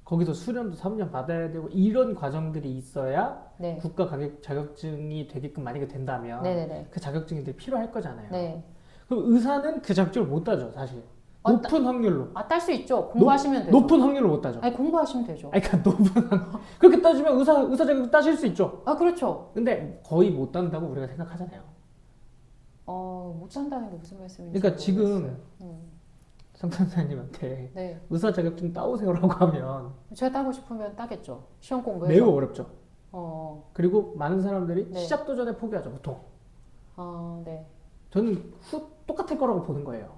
거기서 수련도 3년 받아야 되고 이런 과정들이 있어야 네, 국가 자격증이 되게끔 만약에 된다면 네네네. 그 자격증이 필요할 거잖아요. 네. 그럼 의사는 그 자격증을 못 따죠, 사실. 어, 높은 확률로. 아, 딸 수 있죠. 공부하시면 되죠. 높은 확률로 못 따죠. 아니, 공부하시면 되죠. 아니, 그러니까 그렇게 따지면 의사 자격증 따실 수 있죠. 아, 그렇죠. 근데 거의 못 딴다고 우리가 생각하잖아요. 못 산다는 게 무슨 말씀인지 그러니까 지금 모르겠어요. 상담사님한테 네. 의사 자격증 따오세요라고 하면 제가 따고 싶으면 따겠죠. 시험 공부해서. 매우 어렵죠. 어, 그리고 많은 사람들이 네. 시작도 전에 포기하죠, 보통. 네. 저는 똑같을 거라고 보는 거예요.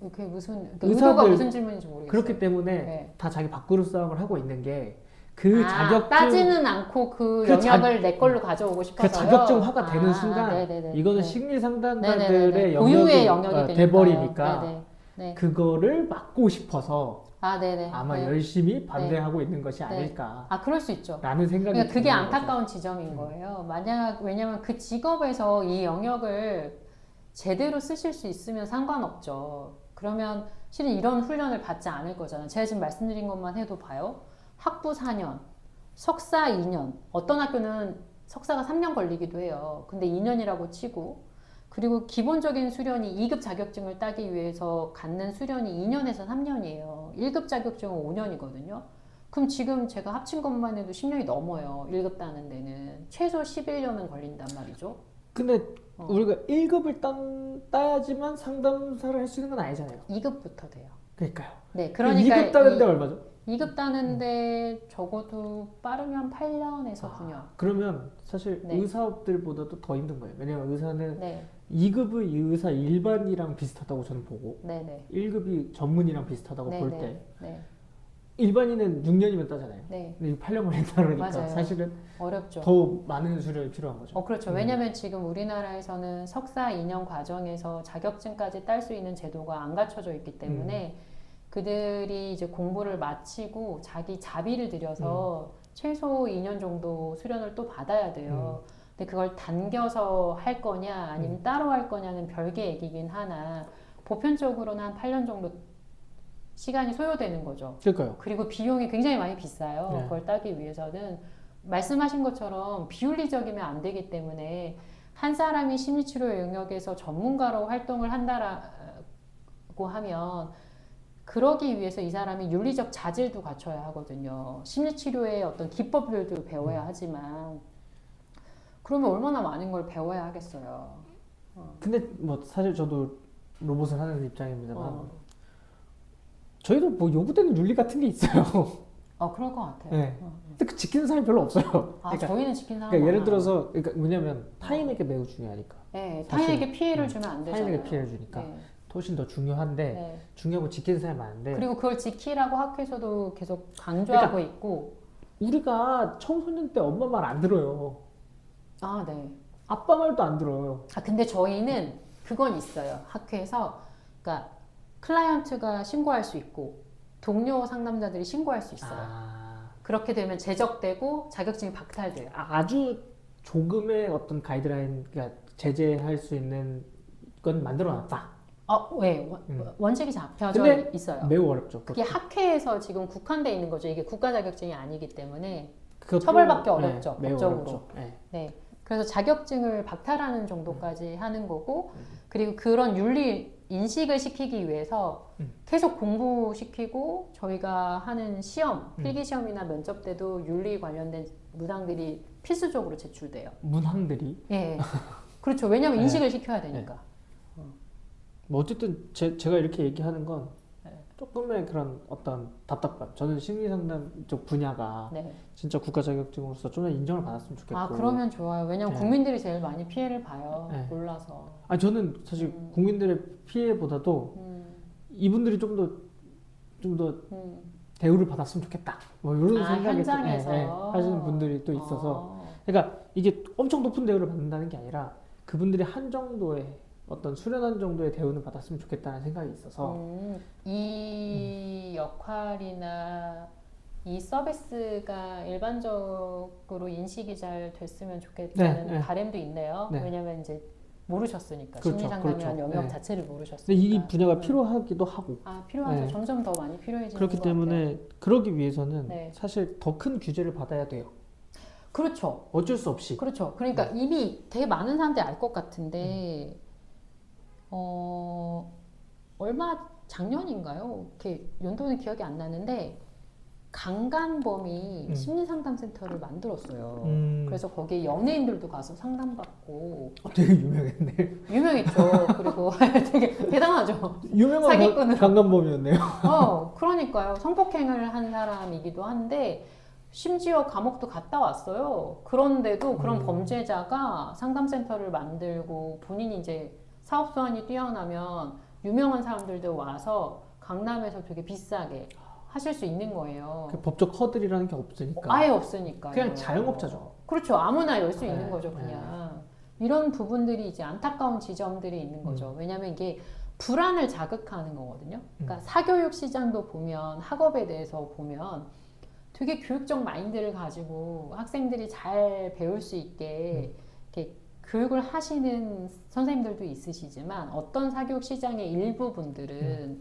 그게 무슨 그러니까 의사들- 의도가 무슨 질문인지 모르겠어요. 그렇기 때문에 네. 다 자기 밥그릇 싸움을 하고 있는 게 그 자격증 따지는 않고 그 그 영역을 내 걸로 가져오고 그 싶어서요. 자격증화가 되는 순간 네네네. 이거는 네. 심리 네네네네. 상담가들의 고유의 영역이 영역이 돼버리니까 네네. 네. 그거를 막고 싶어서 네네. 아마 네. 열심히 반대하고 있는 것이 아닐까라는 그럴 수 있죠. 생각이 그러니까 그게 드는 안타까운 지점인 거예요. 왜냐면 그 직업에서 이 영역을 제대로 쓰실 수 있으면 상관없죠. 그러면 실은 이런 훈련을 받지 않을 거잖아요. 제가 지금 말씀드린 것만 해도 봐요. 학부 4년, 석사 2년, 어떤 학교는 석사가 3년 걸리기도 해요. 근데 2년이라고 치고, 그리고 기본적인 수련이 2급 자격증을 따기 위해서 갖는 수련이 2년에서 3년이에요. 1급 자격증은 5년이거든요. 그럼 지금 제가 합친 것만 해도 10년이 넘어요. 1급 따는 데는. 최소 11년은 걸린단 말이죠. 근데 우리가 1급을 따야지만 상담사를 할 수 있는 건 아니잖아요. 2급부터 돼요. 그러니까요. 네, 그러니까 2급 따는데 얼마죠? 2급 따는데 적어도 빠르면 8년에서 9년. 그러면 사실 네. 의사들보다도 더 힘든 거예요. 왜냐면 의사는 네, 2급의 의사 일반이랑 비슷하다고 저는 보고 네, 1급이 전문이랑 비슷하다고 네, 볼 네, 때 네, 일반인은 6년이면 따잖아요. 네, 근데 8년 걸린다 그러니까 맞아요. 사실은 어렵죠. 더 많은 수련이 필요한 거죠. 그렇죠. 왜냐면 지금 우리나라에서는 석사 2년 과정에서 자격증까지 딸 수 있는 제도가 안 갖춰져 있기 때문에 그들이 이제 공부를 마치고 자기 자비를 들여서 최소 2년 정도 수련을 또 받아야 돼요. 근데 그걸 당겨서 할 거냐 아니면 따로 할 거냐는 별개 얘기긴 하나 보편적으로는 한 8년 정도 시간이 소요되는 거죠. 그러니까요. 그리고 비용이 굉장히 많이 비싸요. 네. 그걸 따기 위해서는 말씀하신 것처럼 비윤리적이면 안 되기 때문에 한 사람이 심리치료 영역에서 전문가로 활동을 한다라고 하면 그러기 위해서 이 사람이 윤리적 자질도 갖춰야 하거든요. 심리치료의 어떤 기법들도 배워야 하지만 그러면 얼마나 많은 걸 배워야 하겠어요. 근데 뭐 사실 저도 로봇을 하는 입장입니다만 어. 저희도 뭐 요구되는 윤리 같은 게 있어요. 그럴 것 같아요. 네. 근데 그 지키는 사람이 별로 없어요. 그러니까, 저희는 지킨 사람 그러니까 예를 많아요. 들어서 그러니까 뭐냐면 타인에게 매우 중요하니까. 네, 사실, 타인에게 피해를 주면 안 되잖아요. 타인에게 피해를 주니까 네. 훨씬 더 중요한데 네. 중요하고 지키는 사람이 많은데 그리고 그걸 지키라고 학회에서도 계속 강조하고 그러니까 있고. 우리가 청소년 때 엄마 말 안 들어요. 네. 아빠 말도 안 들어요. 근데 저희는 그건 있어요. 학회에서. 그러니까 클라이언트가 신고할 수 있고 동료 상담자들이 신고할 수 있어요. 그렇게 되면 제적되고 자격증이 박탈돼요. 아주 조금의 어떤 가이드라인, 그러니까 제재할 수 있는 건 만들어놨다. 네. 원칙이 잡혀져 근데 있어요. 매우 어렵죠. 그게 학회에서 지금 국한돼 있는 거죠. 이게 국가 자격증이 아니기 때문에 그것도, 처벌받기 어렵죠, 매우 법적으로. 어렵죠. 네. 네. 그래서 자격증을 박탈하는 정도까지 하는 거고, 그리고 그런 윤리 인식을 시키기 위해서 계속 공부시키고, 저희가 하는 시험, 필기 시험이나 면접 때도 윤리 관련된 문항들이 필수적으로 제출돼요. 문항들이. 예. 그렇죠. 왜냐면 네. 인식을 시켜야 되니까. 뭐 어쨌든 제가 이렇게 얘기하는 건 네. 조금의 그런 어떤 답답감. 저는 심리상담 쪽 분야가 네. 진짜 국가 자격증으로서 좀 더 인정을 받았으면 좋겠고. 아, 그러면 좋아요. 왜냐면 네. 국민들이 제일 많이 피해를 봐요. 네. 몰라서. 아 저는 사실 국민들의 피해보다도 이분들이 좀 더 대우를 받았으면 좋겠다. 뭐 이런 아, 생각이 현장에서 하시는 분들이 또 있어서. 그러니까 이게 엄청 높은 대우를 받는다는 게 아니라 그분들이 한 정도의 어떤 수련한 정도의 대우는 받았으면 좋겠다는 생각이 있어서 이 역할이나 이 서비스가 일반적으로 인식이 잘 됐으면 좋겠다는 네, 네. 바람도 있네요. 네. 왜냐면 이제 모르셨으니까. 그렇죠, 심리상담이라는 그렇죠. 영역 네. 자체를 모르셨으니까. 근데 이 분야가 필요하기도 하고 아, 필요하죠. 네. 점점 더 많이 필요해지는 그렇기 것 때문에 같아요. 그러기 위해서는 네. 사실 더 큰 규제를 받아야 돼요. 그렇죠. 어쩔 수 없이. 그렇죠. 그러니까 이미 되게 많은 사람들이 알 것 같은데, 얼마 작년인가요? 이렇게 연도는 기억이 안 나는데 강간범이 심리상담센터를 만들었어요. 그래서 거기에 연예인들도 가서 상담받고 되게 유명했네. 유명했죠. 그리고 되게 대단하죠. 유명한 사기꾼으로. 강간범이었네요. 그러니까요. 성폭행을 한 사람이기도 한데 심지어 감옥도 갔다 왔어요. 그런데도 그런 범죄자가 상담센터를 만들고 본인이 이제 사업 수완이 뛰어나면 유명한 사람들도 와서 강남에서 되게 비싸게 하실 수 있는 거예요. 그 법적 허들이라는 게 없으니까. 아예 없으니까. 그냥 자영업자죠. 그렇죠. 아무나 열 수 네, 있는 거죠, 네. 그냥. 이런 부분들이 이제 안타까운 지점들이 있는 거죠. 왜냐면 이게 불안을 자극하는 거거든요. 그러니까 사교육 시장도 보면 학업에 대해서 보면 되게 교육적 마인드를 가지고 학생들이 잘 배울 수 있게 이렇게 교육을 하시는 선생님들도 있으시지만 어떤 사교육 시장의 일부 분들은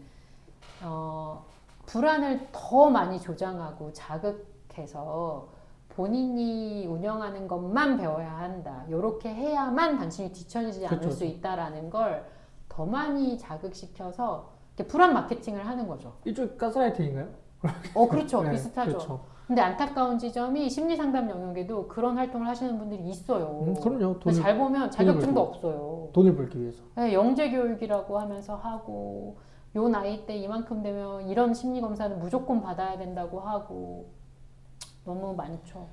불안을 더 많이 조장하고 자극해서 본인이 운영하는 것만 배워야 한다. 이렇게 해야만 당신이 뒤처지지 않을 그렇죠. 수 있다라는 걸 더 많이 자극시켜서 이렇게 불안 마케팅을 하는 거죠. 일종의 가스라이팅인가요? 그렇죠. 네, 비슷하죠. 그렇죠. 근데 안타까운 지점이 심리상담 영역에도 그런 활동을 하시는 분들이 있어요. 그럼요. 근데 잘 보면 자격증도 벌고. 없어요. 돈을 벌기 위해서. 네, 영재교육이라고 하면서 하고 요 나이 때 이만큼 되면 이런 심리검사는 무조건 받아야 된다고 하고 너무 많죠.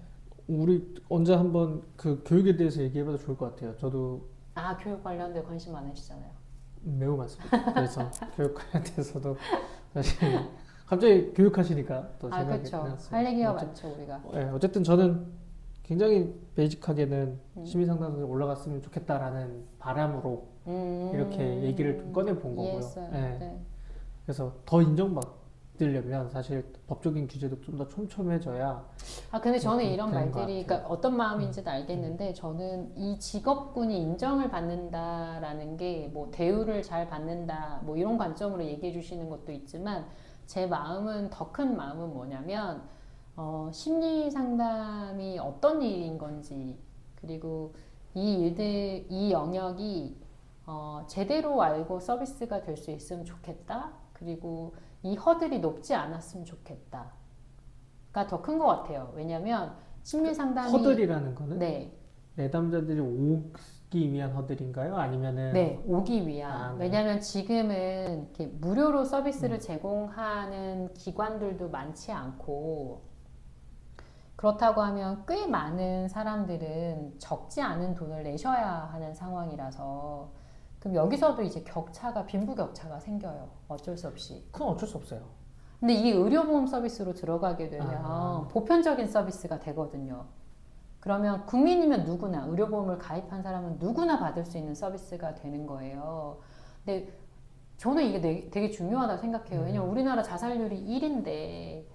우리 언제 한번 그 교육에 대해서 얘기해봐도 좋을 것 같아요. 저도 아, 교육 관련돼 관심 많으시잖아요. 매우 많습니다. 그래서 교육 관련돼서도 사실 갑자기 교육하시니까 또 아, 생각이 그렇죠. 났어요. 할 얘기가 많죠, 우리가. 어쨌든 저는 굉장히 베이직하게는 심리상담소에 올라갔으면 좋겠다라는 바람으로 이렇게 얘기를 좀 꺼내본 거고요. 이해했어요. 네. 네. 그래서 더 인정받으려면 사실 법적인 규제도 좀 더 촘촘해져야. 아, 근데 저는 이런 되는 것 말들이, 같아요. 그러니까 어떤 마음인지도 알겠는데, 저는 이 직업군이 인정을 받는다라는 게, 뭐, 대우를 잘 받는다, 뭐, 이런 관점으로 얘기해 주시는 것도 있지만, 제 마음은, 더 큰 마음은 뭐냐면, 심리 상담이 어떤 일인 건지, 그리고 이 영역이, 제대로 알고 서비스가 될 수 있으면 좋겠다. 그리고 이 허들이 높지 않았으면 좋겠다. 가 더 큰 것 같아요. 왜냐면 심리 상담이 허들이라는 거는 네, 내담자들이 오기 위한 허들인가요? 아니면은 네, 오기 위한. 아, 네. 왜냐면 지금은 이렇게 무료로 서비스를 제공하는 기관들도 많지 않고 그렇다고 하면 꽤 많은 사람들은 적지 않은 돈을 내셔야 하는 상황이라서 그럼 여기서도 이제 빈부격차가 생겨요. 어쩔 수 없이. 그건 어쩔 수 없어요. 근데 이게 의료보험 서비스로 들어가게 되면 보편적인 서비스가 되거든요. 그러면 국민이면 누구나 의료보험을 가입한 사람은 누구나 받을 수 있는 서비스가 되는 거예요. 근데 저는 이게 되게 중요하다고 생각해요. 왜냐면 우리나라 자살률이 1인데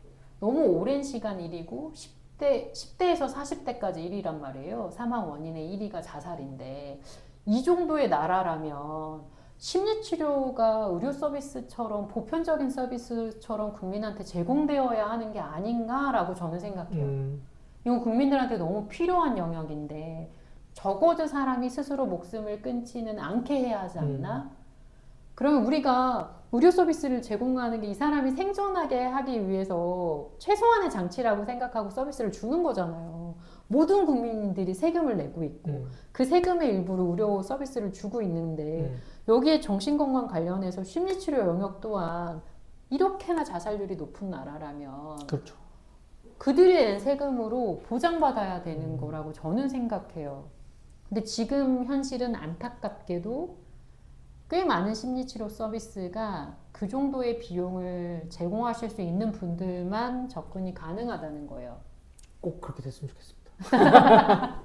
너무 오랜 시간 1이고 10대에서 40대까지 1이란 말이에요. 사망 원인의 1위가 자살인데 이 정도의 나라라면 심리치료가 의료 서비스처럼 보편적인 서비스처럼 국민한테 제공되어야 하는 게 아닌가라고 저는 생각해요. 이건 국민들한테 너무 필요한 영역인데 적어도 사람이 스스로 목숨을 끊지는 않게 해야 하지 않나? 그러면 우리가 의료 서비스를 제공하는 게 이 사람이 생존하게 하기 위해서 최소한의 장치라고 생각하고 서비스를 주는 거잖아요. 모든 국민들이 세금을 내고 있고 그 세금의 일부로 의료 서비스를 주고 있는데 여기에 정신건강 관련해서 심리치료 영역 또한 이렇게나 자살률이 높은 나라라면 그렇죠. 그들이 낸 세금으로 보장받아야 되는 거라고 저는 생각해요. 근데 지금 현실은 안타깝게도 꽤 많은 심리치료 서비스가 그 정도의 비용을 제공하실 수 있는 분들만 접근이 가능하다는 거예요. 꼭 그렇게 됐으면 좋겠습니다.